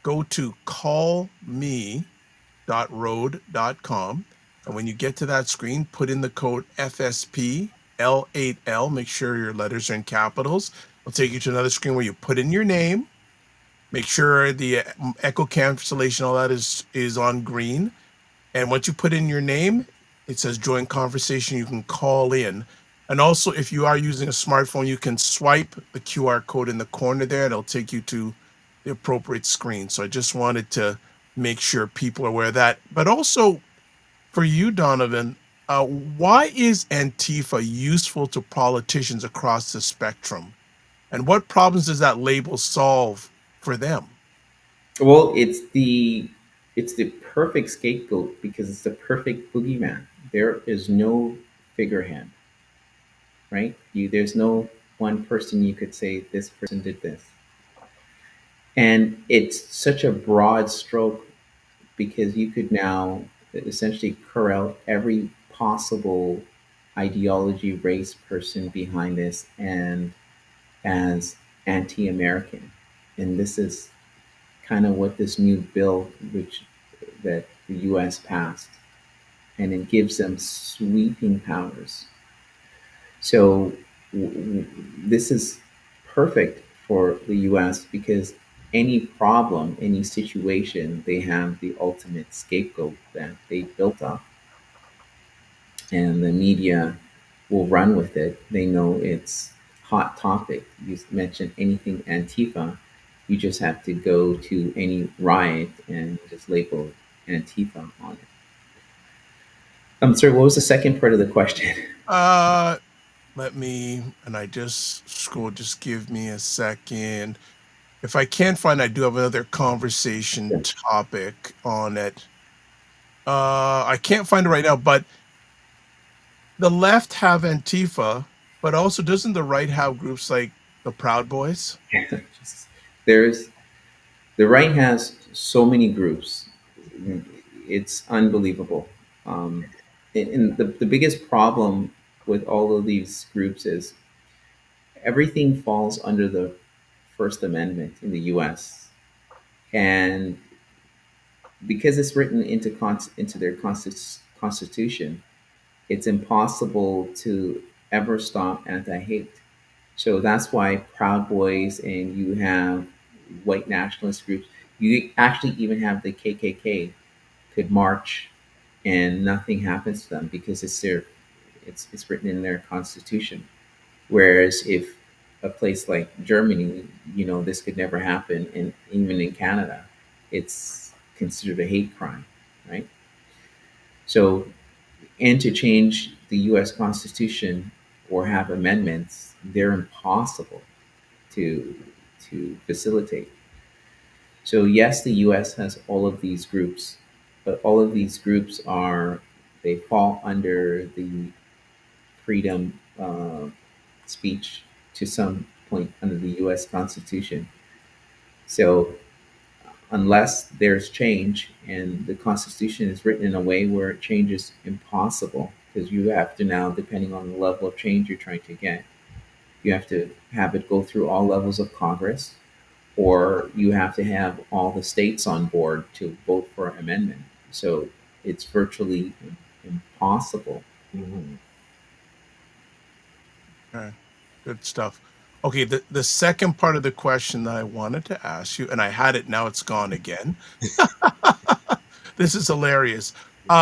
go to callme.road.com. And when you get to that screen, put in the code FSP L8L. Make sure your letters are in capitals. It'll take you to another screen where you put in your name. Make sure the echo cancellation, all that is on green. And once you put in your name, it says join conversation. You can call in. And also, if you are using a smartphone, you can swipe the QR code in the corner there, and it'll take you to the appropriate screen. So I just wanted to make sure people are aware of that. But also for you, Donovan, why is Antifa useful to politicians across the spectrum? And what problems does that label solve for them? well, it's the perfect scapegoat because it's the perfect boogeyman. There is no figurehead, right? There's no one person you could say this person did this, and it's such a broad stroke because you could now essentially corral every possible ideology, race, person behind this, and as anti-American. And this is kind of what this new bill, which that the U.S. passed, and it gives them sweeping powers. So this is perfect for the U.S. because any problem, any situation, they have the ultimate scapegoat that they built up, and the media will run with it. They know it's hot topic. You mention anything Antifa, you just have to go to any riot and just label Antifa on it. I'm sorry, what was the second part of the question? Let me, and I just scroll, just give me a second. If I can't find, I do have another conversation topic on it. I can't find it right now, but the left have Antifa, but also doesn't the right have groups like the Proud Boys? There's the right has so many groups. It's unbelievable. Um, and the biggest problem with all of these groups is everything falls under the First Amendment in the U.S. And because it's written into their constitution, it's impossible to ever stop anti-hate. So that's why Proud Boys and you have white nationalist groups. You actually even have the KKK could march and nothing happens to them because it's written in their constitution. Whereas if a place like Germany, this could never happen, and even in Canada, it's considered a hate crime, right? So, and to change the U.S. Constitution or have amendments, they're impossible to facilitate. So yes, the U.S. has all of these groups, but all of these groups they fall under the freedom speech to some point under the U.S. Constitution. So unless there's change and the Constitution is written in a way where change is impossible, because you have to now, depending on the level of change you're trying to get, you have to have it go through all levels of Congress, or you have to have all the states on board to vote for an amendment. So it's virtually impossible. Mhm. Okay, good stuff. Okay, the second part of the question that I wanted to ask you, and I had it, now it's gone again. This is hilarious. Let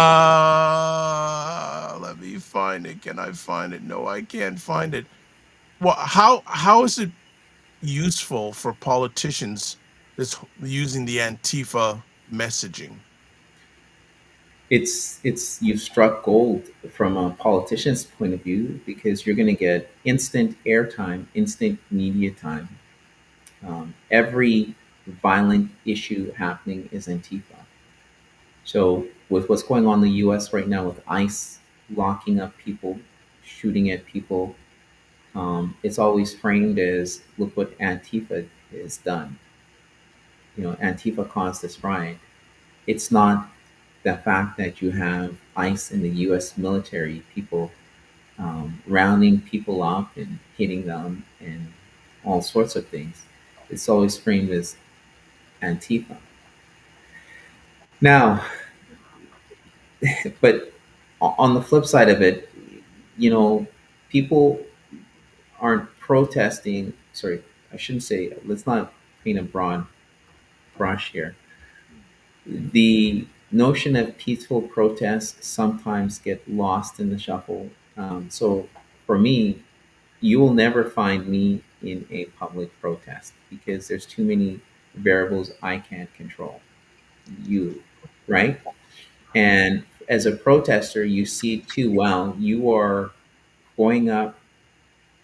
me find it. Can I find it? No, I can't find it. Well, how is it useful for politicians this using the Antifa messaging? It's you've struck gold from a politician's point of view because you're going to get instant airtime, instant media time. Every violent issue happening is Antifa. So with what's going on in the U.S. right now with ICE locking up people, shooting at people, it's always framed as look what Antifa has done. Antifa caused this riot. It's not the fact that you have ICE in the U.S. military, people rounding people up and hitting them and all sorts of things. It's always framed as Antifa. Now, but on the flip side of it, people aren't protesting. Sorry, I shouldn't say. Let's not paint a broad brush here. The notion of peaceful protests sometimes get lost in the shuffle. So for me, you will never find me in a public protest because there's too many variables I can't control. You, right? And as a protester, you see it too well. You are going up,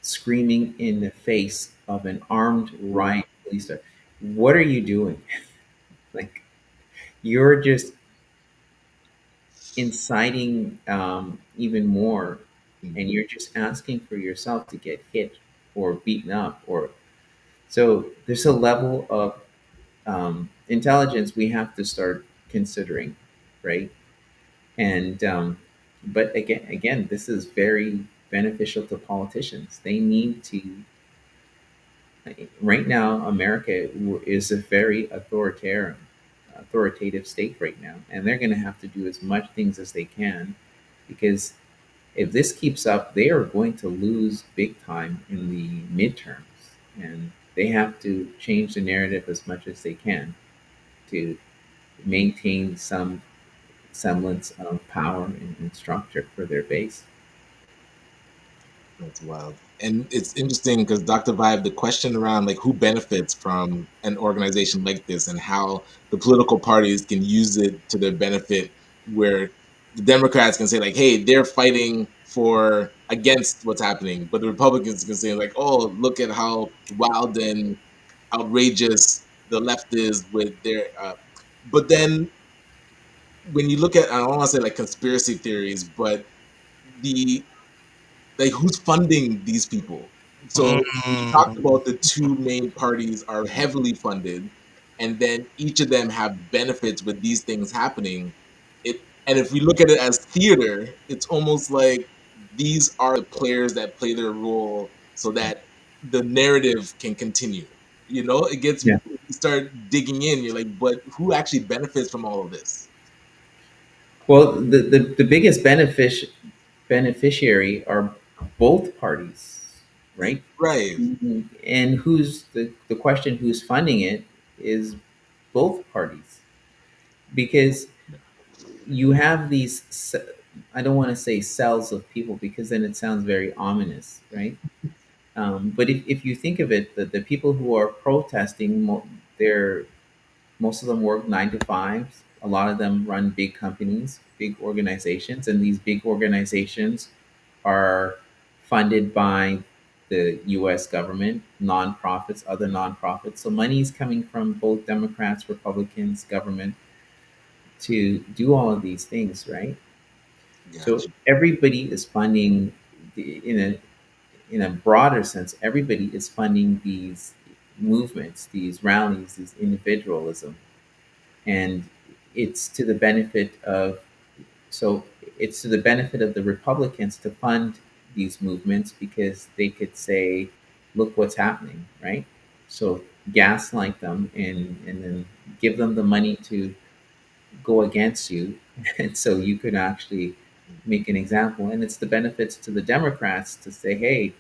screaming in the face of an armed riot police. What are you doing? Like, you're just inciting even more, and you're just asking for yourself to get hit or beaten up. Or so there's a level of intelligence we have to start considering, right? And but again, this is very beneficial to politicians. They need to. Right now, America is a very authoritative state right now, and they're going to have to do as much things as they can, because if this keeps up, they are going to lose big time in the midterms, and they have to change the narrative as much as they can to maintain some semblance of power and structure for their base. That's wild. And it's interesting because Dr. Vibe, the question around like who benefits from an organization like this and how the political parties can use it to their benefit, where the Democrats can say like, hey, they're fighting for against what's happening, but the Republicans can say like, oh, look at how wild and outrageous the left is with their. But then when you look at, I don't want to say like conspiracy theories, but the like who's funding these people? So you talked Mm. about the two main parties are heavily funded, and then each of them have benefits with these things happening. It and if we look at it as theater, it's almost like these are the players that play their role so that the narrative can continue. You know, it gets Yeah. you start digging in. You're like, but who actually benefits from all of this? Well, the biggest beneficiary are both parties, right? Right. And the question who's funding it is both parties, because you have I don't want to say cells of people because then it sounds very ominous, right? But if you think of it, the people who are protesting, they're most of them work 9 to 5s. A lot of them run big companies, big organizations, and these big organizations are funded by the U.S. government, nonprofits, other nonprofits. So money is coming from both Democrats, Republicans, government to do all of these things, right? So Gotcha. everybody is funding in a broader sense. Everybody is funding these movements, these rallies, this individualism, and it's to the benefit of so it's to the benefit of the Republicans to fund these movements because they could say, "Look what's happening," right? So gaslight them and then give them the money to go against you, and so you could actually make an example. And it's the benefits to the Democrats to say, "Hey,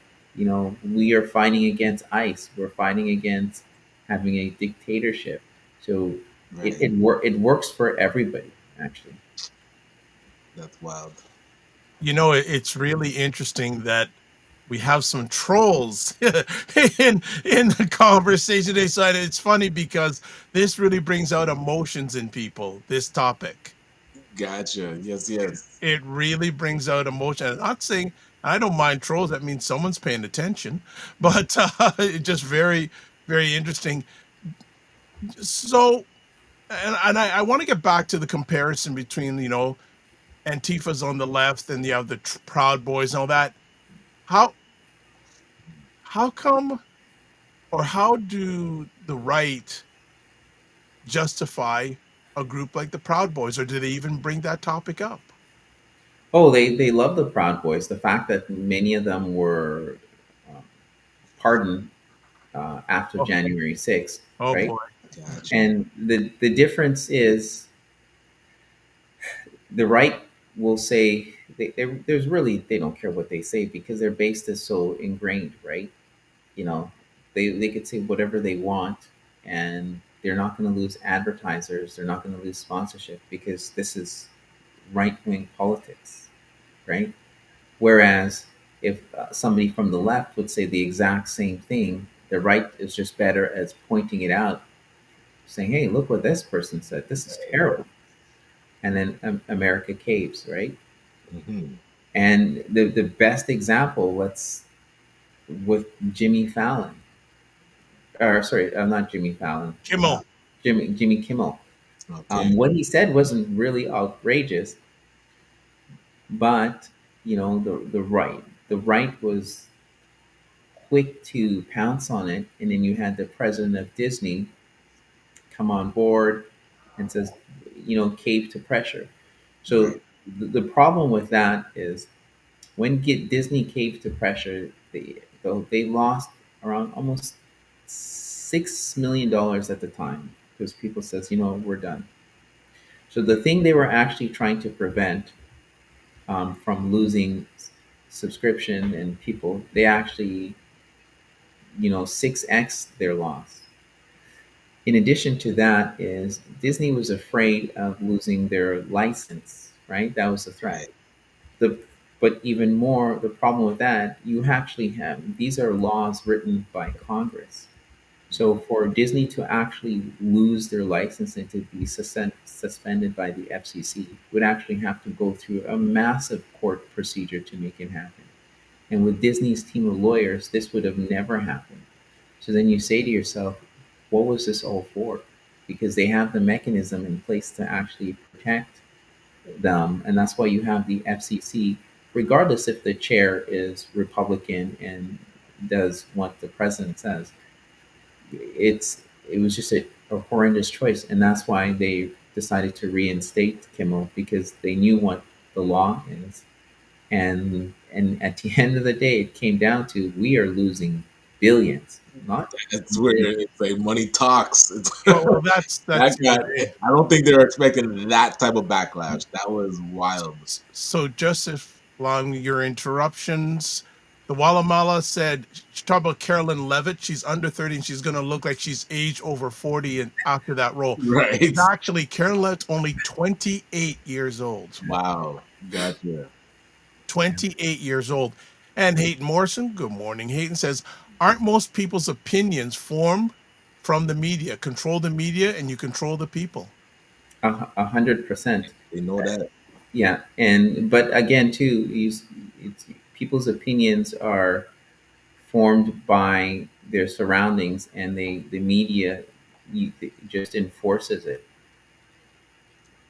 we are fighting against ICE. We're fighting against having a dictatorship." So Right. it works for everybody, actually. That's wild. It's really interesting that we have some trolls in the conversation. They said it's funny because this really brings out emotions in people, this topic. Gotcha. Yes, It, yes. it really brings out emotion. I'm not saying I don't mind trolls. That means someone's paying attention, but it's just very, very interesting. So, and I want to get back to the comparison between, Antifa's on the left and you have the Proud Boys and all that. How how come or how do the right justify a group like the Proud Boys, or do they even bring that topic up? Oh, they love the Proud Boys. The fact that many of them were um, pardoned after Oh, January 6th, oh right? boy. Gotcha. And the difference is the right will say there's really they don't care what they say because their base is so ingrained, right? You know, they could say whatever they want, and they're not going to lose advertisers. They're not going to lose sponsorship because this is right wing politics, right? Whereas if somebody from the left would say the exact same thing, the right is just better at pointing it out, saying, "Hey, look what this person said. This is terrible." And then America caves, right? Hmm. And the best example, let's with Jimmy Fallon, or sorry, not Jimmy Fallon, Kimmel. Jimmy Kimmel. Okay. What he said wasn't really outrageous, but the right was quick to pounce on it, and then you had the president of Disney come on board and says, cave to pressure. So Right. the problem with that is when Disney caved to pressure, they lost around almost $6 million at the time because people says, we're done. So the thing they were actually trying to prevent from losing subscription and people, they actually 6x their loss. In addition to that, is Disney was afraid of losing their license, right? That was a threat. Right. The But even more, the problem with that, you actually have these are laws written by Congress. So for Disney to actually lose their license and to be suspended by the FCC would actually have to go through a massive court procedure to make it happen. And with Disney's team of lawyers, this would have never happened. So then you say to yourself, what was this all for? Because they have the mechanism in place to actually protect them, and that's why you have the FCC, regardless if the chair is Republican and does what the president says. It was just a horrendous choice, and that's why they decided to reinstate Kimmel, because they knew what the law is, and at the end of the day, it came down to we are losing billions, not It's where it's like money talks. Well, that's That it. got. I don't think they were expecting that type of backlash. That was wild. So, Joseph, along your interruptions, the Wallamala said, she talked about Carolyn Levitt. She's under 30 and she's going to look like she's aged over 40 and after that role. Right. She's actually, Carolyn Levitt's only 28 years old. Wow. Gotcha. 28 years old. And Hayden Morrison, good morning. Hayden says, aren't most people's opinions formed from the media? Control the media and you control the people. 100%. They know that. Yeah, and but again, too, people's opinions are formed by their surroundings, and the media just enforces it.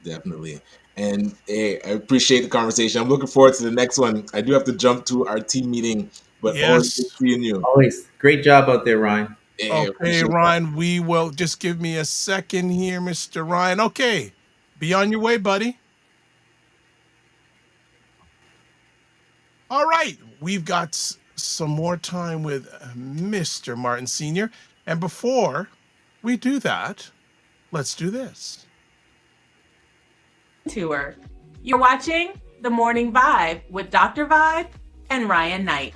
Definitely. And hey, I appreciate the conversation. I'm looking forward to the next one. I do have to jump to our team meeting, but always good Yes. seeing you. Always great job out there, Ryan. Hey, Okay, Ryan, we will just give me a second here, Mr. Ryan. Okay, be on your way, buddy. All right, we've got some more time with Mr. Martin Sr. And before we do that, let's do this. Tour. You're watching The Morning Vibe with Dr. Vibe and Ryan Knight.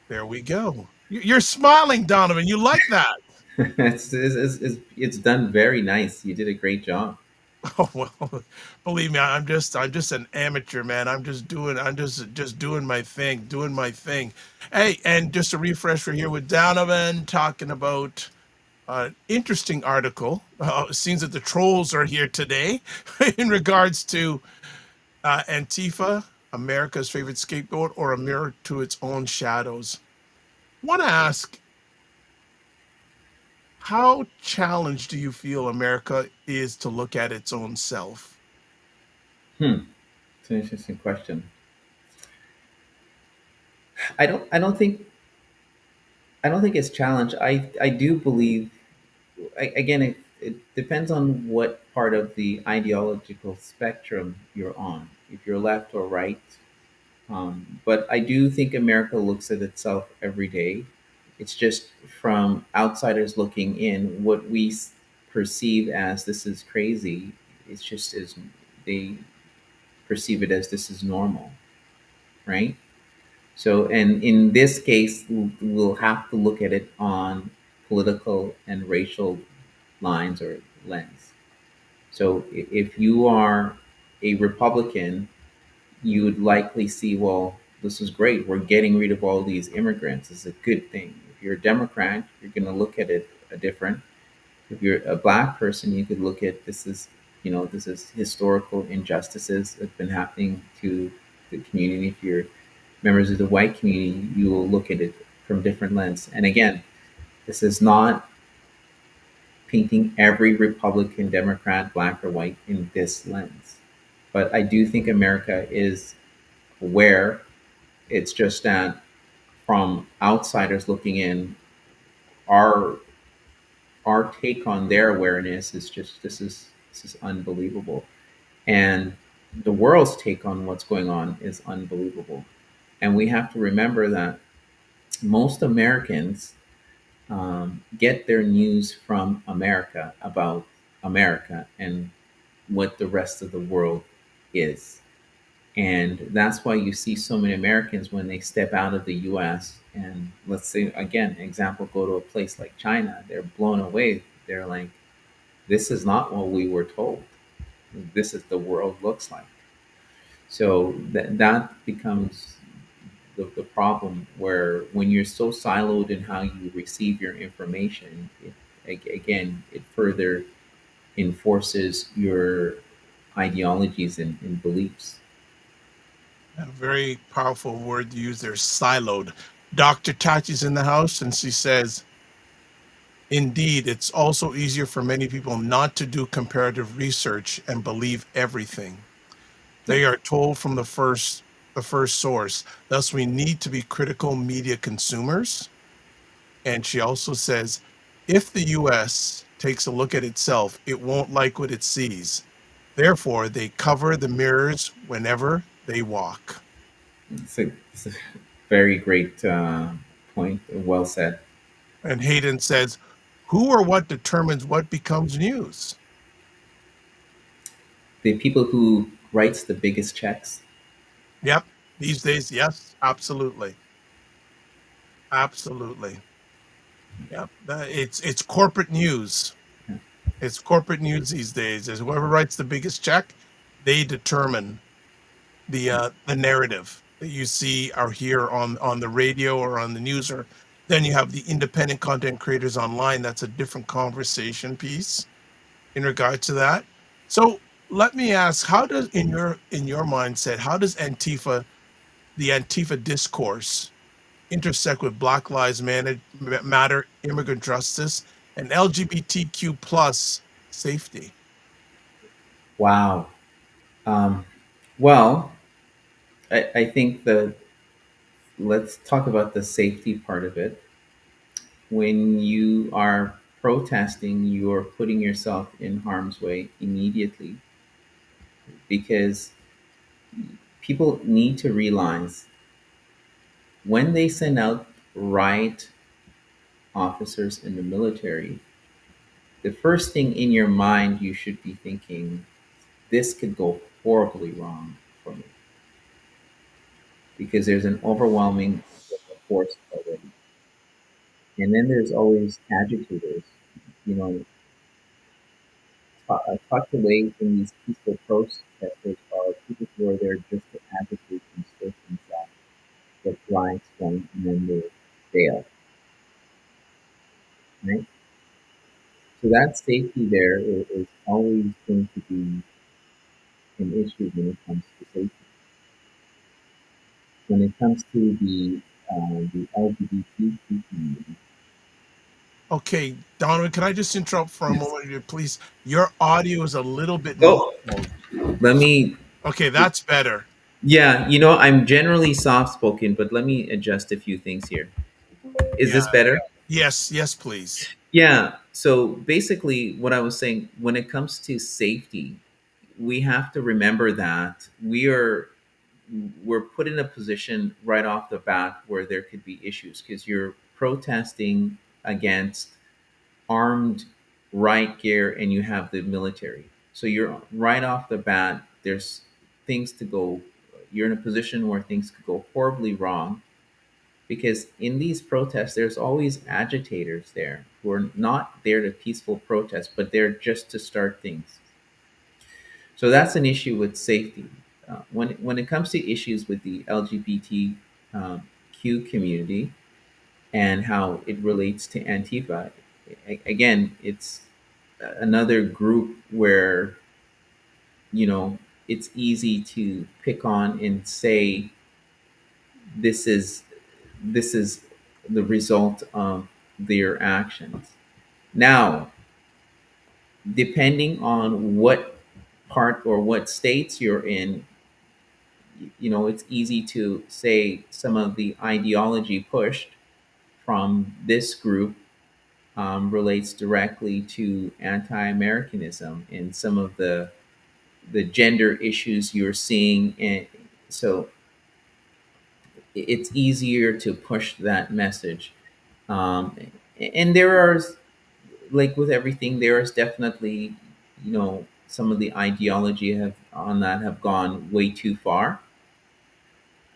There we go. You're smiling, Donovan. You like that? It's done very nice. You did a great job. Oh well, believe me, I'm just an amateur, man. I'm just doing my thing. Hey, and just a refresher here with Donovan talking about an interesting article. It seems that the trolls are here today in regards to Antifa, America's favorite scapegoat, or a mirror to its own shadows. Want to ask, how challenged do you feel America is to look at its own self? It's an interesting question. I don't think it's challenged. I do believe, again, it depends on what part of the ideological spectrum you're on, if you're left or right. But I do think America looks at itself every day. It's just from outsiders looking in, what we perceive as this is crazy. It's just as they perceive it as this is normal, right? So, and in this case, we'll have to look at it on political and racial lines or lens. So, if you are a Republican, you would likely see, well, this is great. We're getting rid of all these immigrants. It's a good thing. If you're a Democrat, you're going to look at it a different. If you're a black person, you could look at this is historical injustices that's been happening to the community. If you're members of the white community, you will look at it from different lens. And again, this is not painting every Republican, Democrat, black or white in this lens. But I do think America is aware. It's just that from outsiders looking in, our our take on their awareness is just this is unbelievable, and the world's take on what's going on is unbelievable. And we have to remember that most Americans get their news from America, about America and what the rest of the world is. And that's why you see so many Americans when they step out of the US and, let's say, again, example, go to a place like China, they're blown away. They're like, this is not what we were told. This is the world looks like. So that becomes the problem, where when you're so siloed in how you receive your information, again, it further enforces your ideologies and beliefs. A very powerful word to use there, siloed. Dr. Tati's in the house and she says, indeed, it's also easier for many people not to do comparative research and believe everything. They are told from the first source. Thus, we need to be critical media consumers. And she also says, if the US takes a look at itself, it won't like what it sees. Therefore, they cover the mirrors whenever they walk. It's a very great point. Well said. And Hayden says, who or what determines what becomes news? The people who writes the biggest checks. Yep. These days, yes, absolutely. Absolutely. Yep. It's corporate news. It's corporate news these days. Is whoever writes the biggest check, they determine the narrative that you see or hear on the radio or on the news. Or then you have the independent content creators online. That's a different conversation piece in regard to that. So let me ask, how does in your mindset, how does the Antifa discourse intersect with Black Lives Matter, immigrant justice, and LGBTQ plus safety? Wow. Um, well, I think that let's talk about the safety part of it. When you are protesting, you're putting yourself in harm's way immediately because people need to realize when they send out riot officers in the military, the first thing in your mind you should be thinking, this could go horribly wrong for me because there's an overwhelming force already. And then there's always agitators, you know, tucked away in these peaceful protesters are people who are there just to agitate and stir things up, get riots going, and then they fail, right? So that safety there is always going to be an issue when it comes to safety. When it comes to the LGBTQ community, Okay, Donovan, can I just interrupt for a yes. moment here, please? Your audio is a little bit Oh, muffled. let me. Okay, that's better. Yeah, I'm generally soft spoken, but let me adjust a few things here. Is Yeah. this better? Yes, yes, please. Yeah. So basically, what I was saying, when it comes to safety, we have to remember that we're put in a position right off the bat where there could be issues because you're protesting against armed riot gear and you have the military. So you're right off the bat. There's things to go. You're in a position where things could go horribly wrong because in these protests there's always agitators there who are not there to peaceful protest but they're just to start things. So that's an issue with safety. When it comes to issues with the LGBTQ community and how it relates to Antifa, again, it's another group where you know it's easy to pick on and say this is this is the result of their actions. Now, depending on what part or what states you're in, it's easy to say some of the ideology pushed from this group relates directly to anti-Americanism and some of the gender issues you're seeing, and so it's easier to push that message. Um, and there are, like with everything, there is definitely, some of the ideology have gone way too far.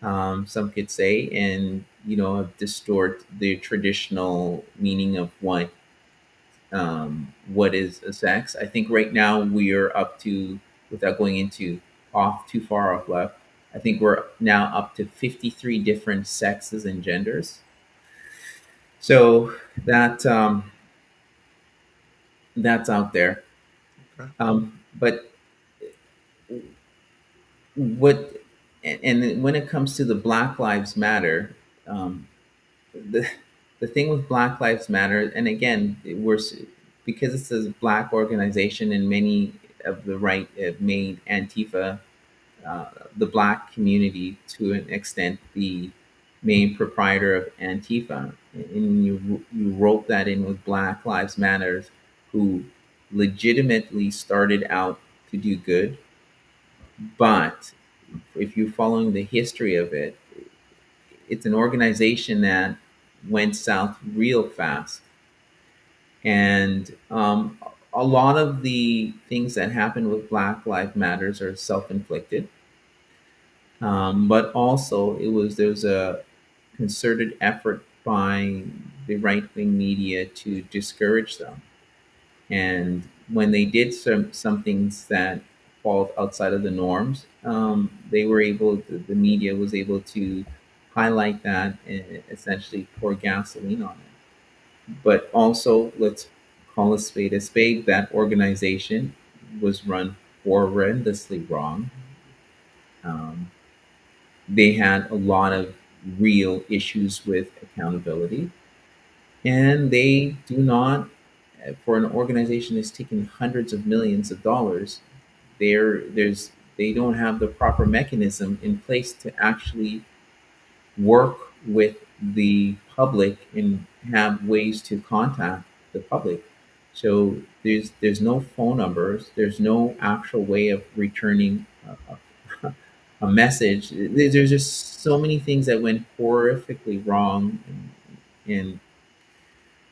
Some could say, and have distort the traditional meaning of what is a sex. I think right now we are up to, without going into off too far off left, I think we're now up to 53 different sexes and genders. So that that's out there. Okay. But what and then when it comes to the Black Lives Matter, um, the the thing with Black Lives Matter, and again, because it's a black organization, and many of the right have made Antifa, uh, the black community, to an extent, the main proprietor of Antifa, and you rope that in with Black Lives Matters, who legitimately started out to do good, but if you're following the history of it, it's an organization that went south real fast. And a lot of the things that happen with Black Lives Matters are self-inflicted. But also, there was a concerted effort by the right-wing media to discourage them. And when they did some things that fall outside of the norms, the media was able to highlight that and essentially pour gasoline on it. But also, let's call a spade a spade. That organization was run horrendously wrong. Um, they had a lot of real issues with accountability, and they do not, for an organization that's taken hundreds of millions of dollars, they don't have the proper mechanism in place to actually work with the public and have ways to contact the public. So there's no phone numbers. There's no actual way of returning a message. There's just so many things that went horrifically wrong, and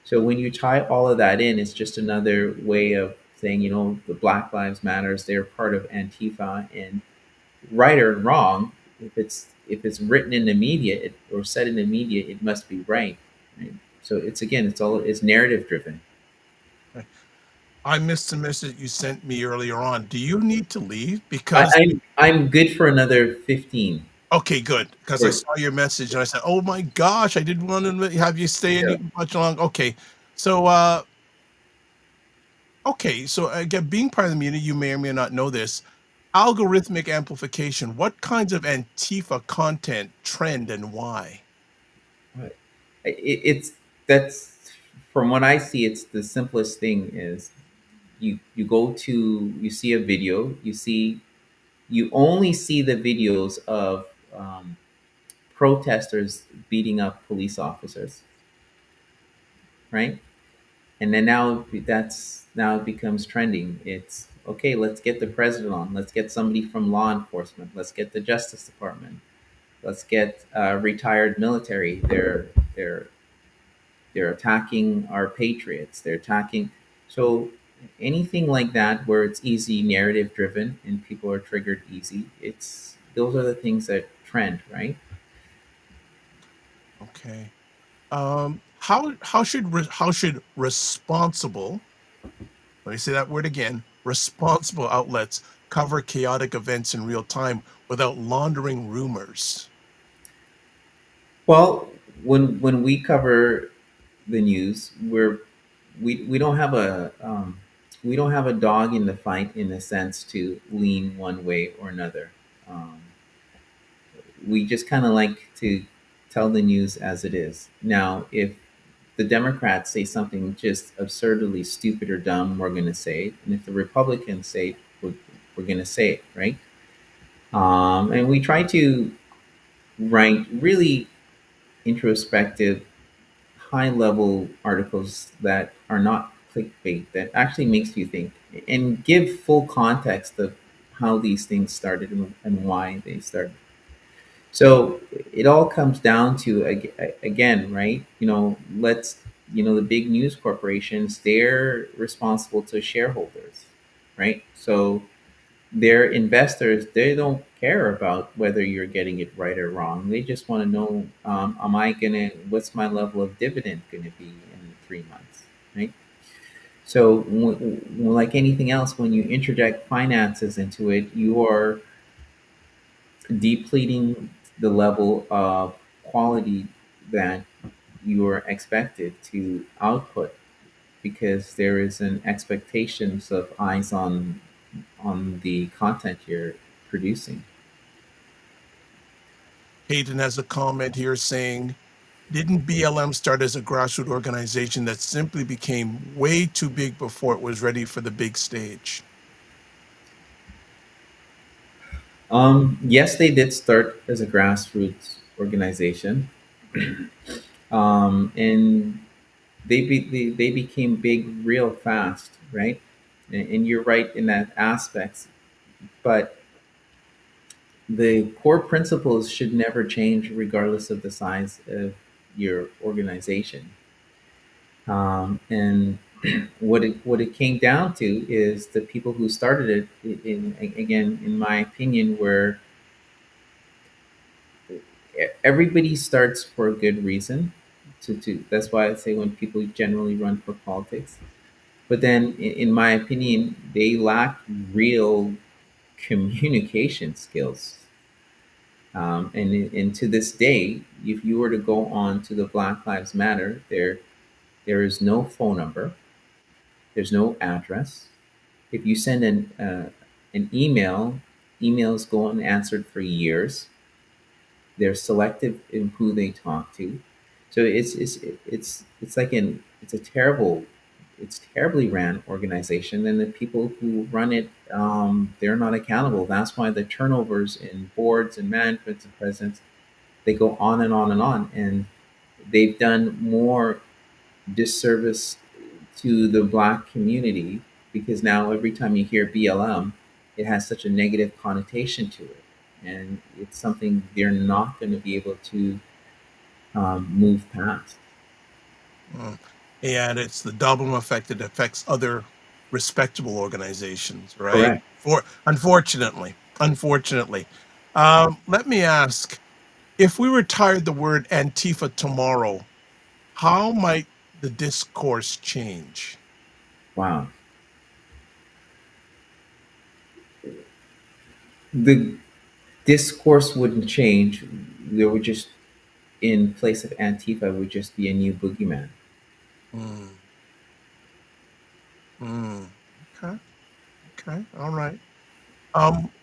so when you tie all of that in, it's just another way of saying, the Black Lives Matters. They're part of Antifa, and right or wrong, if it's written in the media, or said in the media, it must be right. Right? So it's narrative driven. I missed the message you sent me earlier on. Do you need to leave? I, Because I'm good for another 15. okay, good. Because I Or, saw your message and I said, "Oh my gosh, I didn't want to have you stay yeah. any much long." Okay, so okay, so again, being part of the media, you may or may not know this. Algorithmic amplification. What kinds of Antifa content trend and why? It's that's from what I see. It's the simplest thing is you see a video, you only see the videos of protesters beating up police officers, right? And then now it becomes trending. It's okay. Let's get the president on. Let's get somebody from law enforcement. Let's get the Justice Department. Let's get retired military. They're attacking our patriots. They're attacking. So anything like that where it's easy narrative driven and people are triggered easy. It's those are the things that trend, right? Okay. How should responsible, let me say that word again, responsible outlets cover chaotic events in real time without laundering rumors? Well, when we cover the news, we don't have a dog in the fight in a sense to lean one way or another. Um, we just kind of like to tell the news as it is. Now, if the Democrats say something just absurdly stupid or dumb, we're going to say it, and if the Republicans say it, we're going to say it, right? And we try to write really introspective, high level articles that are not clickbait, that actually makes you think and give full context of how these things started and why they started. So it all comes down to again, right? The big news corporations, they're responsible to shareholders, right? So their investors, they don't care about whether you're getting it right or wrong. They just want to know, what's my level of dividend going to be in 3 months, right? So, like anything else, when you interject finances into it, you are depleting the level of quality that you are expected to output, because there is an expectations of eyes on the content you're producing. Hayden has a comment here saying, didn't BLM start as a grassroots organization that simply became way too big before it was ready for the big stage? Yes, they did start as a grassroots organization, and they became big real fast, right? And you're right in that aspect. But the core principles should never change, regardless of the size of your organization. And what it came down to is the people who started it. Again, in my opinion, where everybody starts for a good reason. To That's why I say when people generally run for politics. But then, in my opinion, they lack real communication skills. And to this day, if you were to go on to the Black Lives Matter, there is no phone number, there's no address. If you send an email, emails go unanswered for years. They're selective in who they talk to. So it's like it's a terrible, it's terribly ran organization, and the people who run it, they're not accountable. That's why the turnovers in boards and managements and presidents, they go on and on and on, and they've done more disservice to the black community, because now every time you hear BLM, it has such a negative connotation to it, and it's something they're not going to be able to move past. Mm. And it's the double effect that affects other respectable organizations, right? Correct. Unfortunately. Let me ask, if we retired the word Antifa tomorrow, how might the discourse change? Wow. The discourse wouldn't change. There would just, in place of Antifa, would just be a new boogeyman. Mm, mm. Okay. Okay. All right.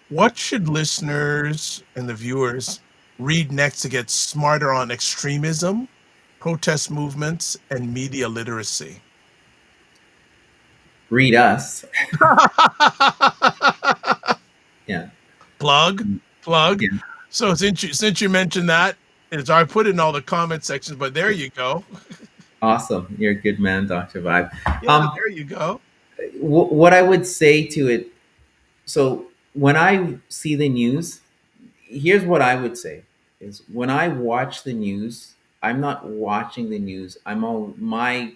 What should listeners and the viewers read next to get smarter on extremism, protest movements, and media literacy? Read us. Yeah. Plug, plug. Yeah. So since you mentioned that, I put it in all the comment sections, but there you go. Awesome. You're a good man, Dr. Vibe. Yeah, Um, there you go. what I would say to it, so when I see the news, here's what I would say is, when I watch the news, I'm not watching the news. I'm all, my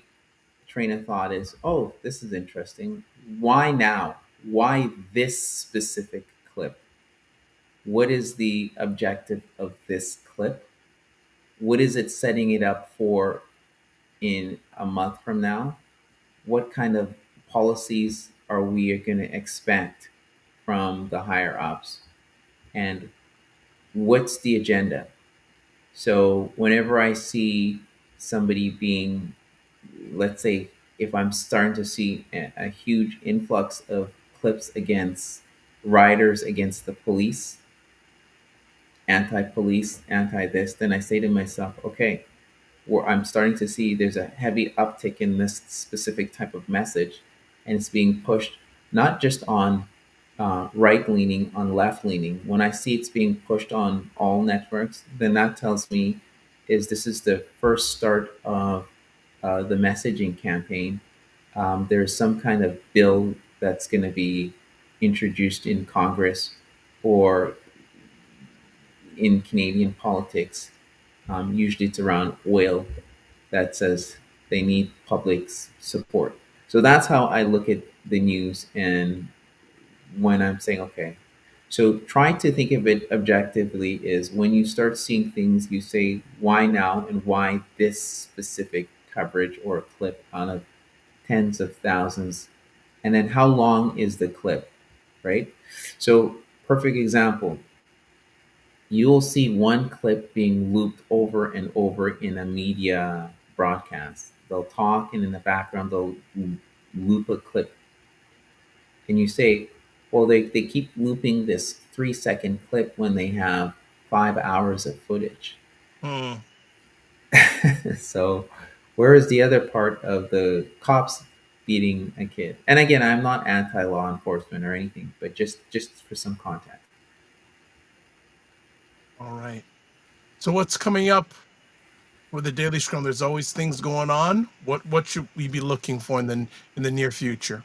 train of thought is, oh, this is interesting. Why now? Why this specific clip? What is the objective of this clip? What is it setting it up for in a month from now? What kind of policies are we going to expect from the higher ups? And what's the agenda? So whenever I see somebody being, let's say, if I'm starting to see a huge influx of clips against rioters, against the police, anti-police, anti-this, then I say to myself, okay, where I'm starting to see there's a heavy uptick in this specific type of message, and it's being pushed not just on right leaning, on left leaning. When I see it's being pushed on all networks, then that tells me is this is the first start of the messaging campaign. There's some kind of bill that's going to be introduced in Congress or in Canadian politics. Usually it's around oil, that says they need public support. So that's how I look at the news. And when I'm saying, okay, so try to think of it objectively, is when you start seeing things, you say, why now, and why this specific coverage or clip out of tens of thousands? And then how long is the clip, right? So, perfect example, you'll see one clip being looped over and over in a media broadcast. They'll talk, and in the background, they'll loop a clip. And you say, well, they keep looping this 3-second clip when they have 5 hours of footage. Hmm. So, where is the other part of the cops beating a kid? And again, I'm not anti-law enforcement or anything, but just for some context. All right. So what's coming up with the Daily Scrum? There's always things going on. What should we be looking for in the near future?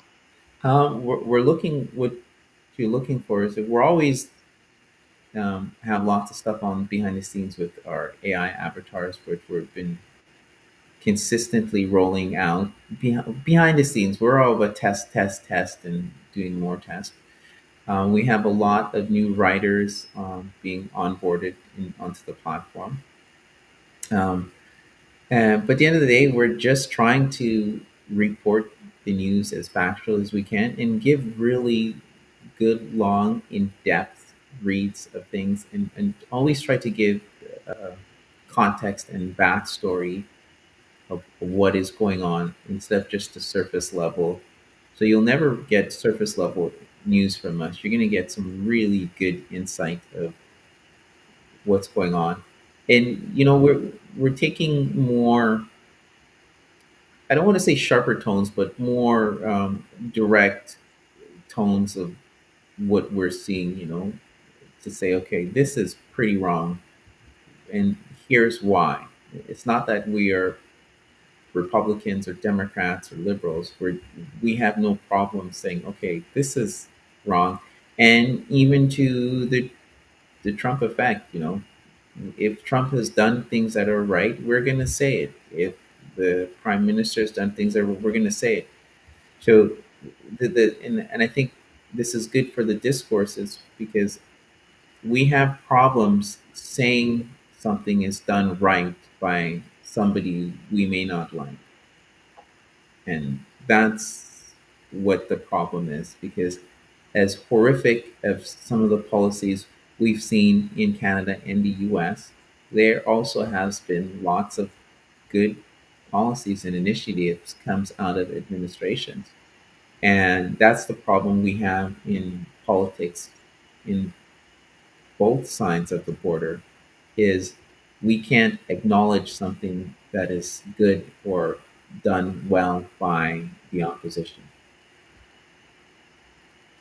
We're looking what you're looking for is that we're always have lots of stuff on behind the scenes with our AI avatars, which we've been consistently rolling out behind the scenes. We're all about test, test, test, and doing more tests. We have a lot of new writers being onboarded onto the platform. Um, but at the end of the day, we're just trying to report the news as factual as we can and give really good, long, in depth reads of things and always try to give uh, context and backstory of what is going on instead of just the surface level. So you'll never get surface level news from us. You're going to get some really good insight of what's going on. And we're taking more, I don't want to say sharper tones, but more direct tones of what we're seeing, to say, okay, this is pretty wrong, and here's why. It's not that we are Republicans or Democrats or liberals. We have no problem saying, okay, this is wrong, and even to the Trump effect, if Trump has done things that are right, we're going to say it. If the prime minister has done things that we're going to say it. So and I think this is good for the discourses because we have problems saying something is done right by somebody we may not like. And that's what the problem is because as horrific as some of the policies we've seen in Canada and the US, there also has been lots of good policies and initiatives comes out of administrations. And that's the problem we have in politics in both sides of the border is we can't acknowledge something that is good or done well by the opposition.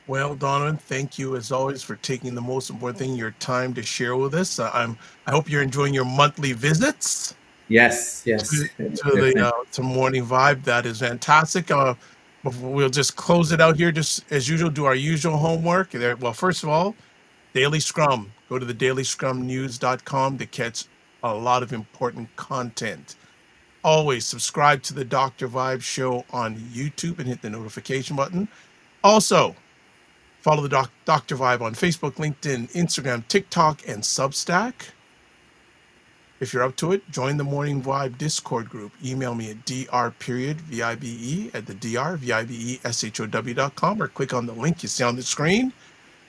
Well, Donovan, thank you as always for taking the most important thing, your time to share with us. I hope you're enjoying your monthly visits Yes, yes. to the to Morning Vibe. That is fantastic. We'll just close it out here, just as usual. Do our usual homework. There. Well, first of all, Daily Scrum. Go to the dailyscrumnews.com to catch a lot of important content. Always subscribe to the Dr. Vibe Show on YouTube and hit the notification button. Also, follow the Dr. Vibe on Facebook, LinkedIn, Instagram, TikTok, and Substack. If you're up to it, join the Morning Vibe Discord group. Email me at dr.vibe at the drvibeshow.com or click on the link you see on the screen.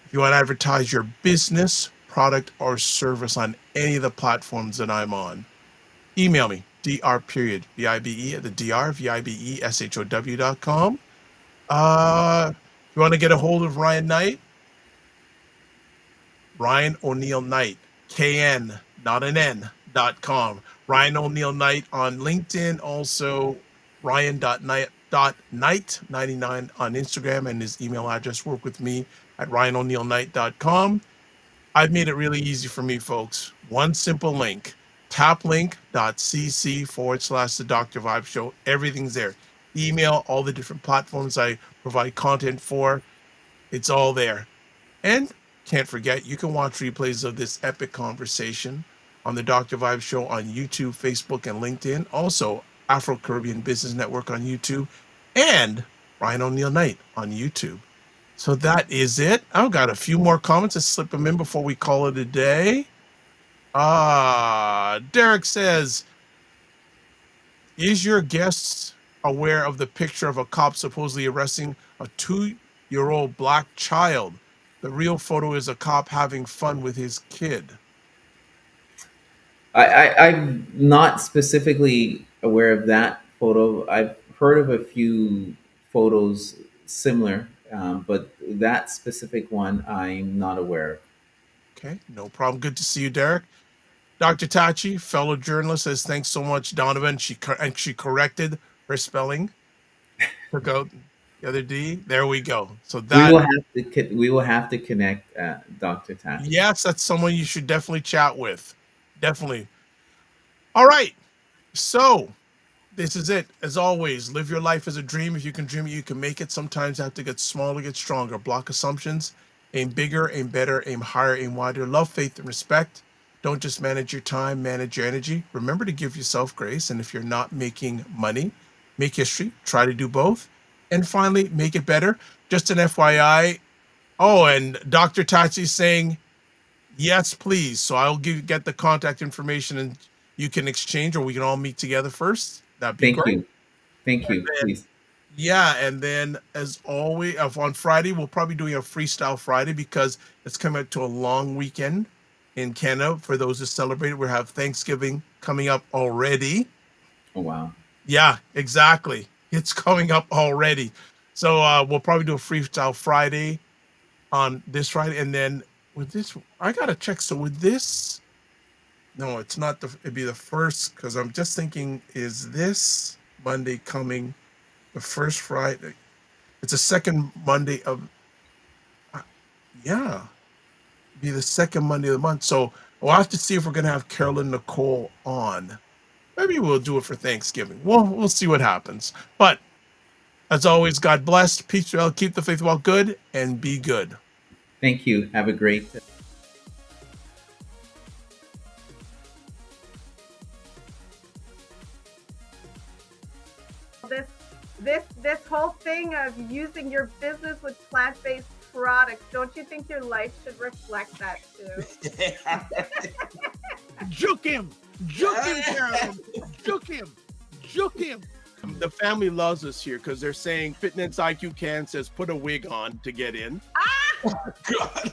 If you want to advertise your business, product, or service on any of the platforms that I'm on, email me, dr.vibe at the drvibeshow.com. If you want to get a hold of Ryan Knight, Ryan Oneil Knight, KN, not an N.com. Ryan Oneil Knight on LinkedIn, also Ryan.Knight.Knight99 on Instagram, and his email address. Work with me at RyanOneilKnight.com. I've made it really easy for me, folks. One simple link, taplink.cc/ the Dr. Vibe Show. Everything's there. Email, all the different platforms I provide content for. It's all there. And can't forget, you can watch replays of this epic conversation on the Dr. Vibe Show on YouTube, Facebook, and LinkedIn. Also, Afro Caribbean Business Network on YouTube and Ryan Oneil Knight on YouTube. So that is it. I've got a few more comments to slip them in before we call it a day. Derek says, is your guest aware of the picture of a cop supposedly arresting a 2-year-old black child? The real photo is a cop having fun with his kid. I'm not specifically aware of that photo. I've heard of a few photos similar, but that specific one I'm not aware of. Okay, no problem. Good to see you, Derek. Dr. Tachi, fellow journalist, says thanks so much, Donovan. She corrected her spelling. Took out the other D. There we go. So that We will have to connect, Dr. Tash. yes, that's someone you should definitely chat with. Definitely. All right. So this is it. As always, live your life as a dream. If you can dream it, you can make it. Sometimes you have to get smaller, get stronger. Block assumptions. Aim bigger, aim better, aim higher, aim wider. Love, faith, and respect. Don't just manage your time, manage your energy. Remember to give yourself grace. And if you're not making money, make history. Try to do both. And finally, make it better. Just an FYI. Oh, and Dr. Tachi's saying, yes, please. So I'll get the contact information and you can exchange, or we can all meet together first. That'd be Thank great. you. Thank you. Please. Yeah, and then as always, on Friday, we'll probably doing a Freestyle Friday because it's coming up to a long weekend in Canada. For those who celebrate it, we have Thanksgiving coming up already. Oh, wow. Yeah, exactly. It's coming up already. So we'll probably do a Freestyle Friday on this Friday. And then with this, I got to check. So with this, no, it's not it'd be the first, because I'm just thinking, is this Monday coming the first Friday? It's the second Monday of, yeah, be the second Monday of the month. So we'll have to see if we're going to have Carolyn Nicole on. Maybe we'll do it for Thanksgiving. We'll see what happens. But as always, God bless. Peace, well, keep the faith well, good, and be good. Thank you. Have a great This whole thing of using your business with plant-based products, don't you think your life should reflect that too? Juke him, Carolyn. Juke him. The family loves us here because they're saying Fitness IQ Can says put a wig on to get in. Oh God!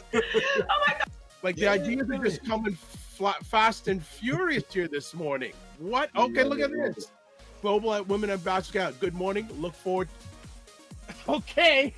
Like the ideas are just coming fast and furious here this morning. What? Okay, look at this. Global Women Ambassador. Good morning. Look forward. Okay.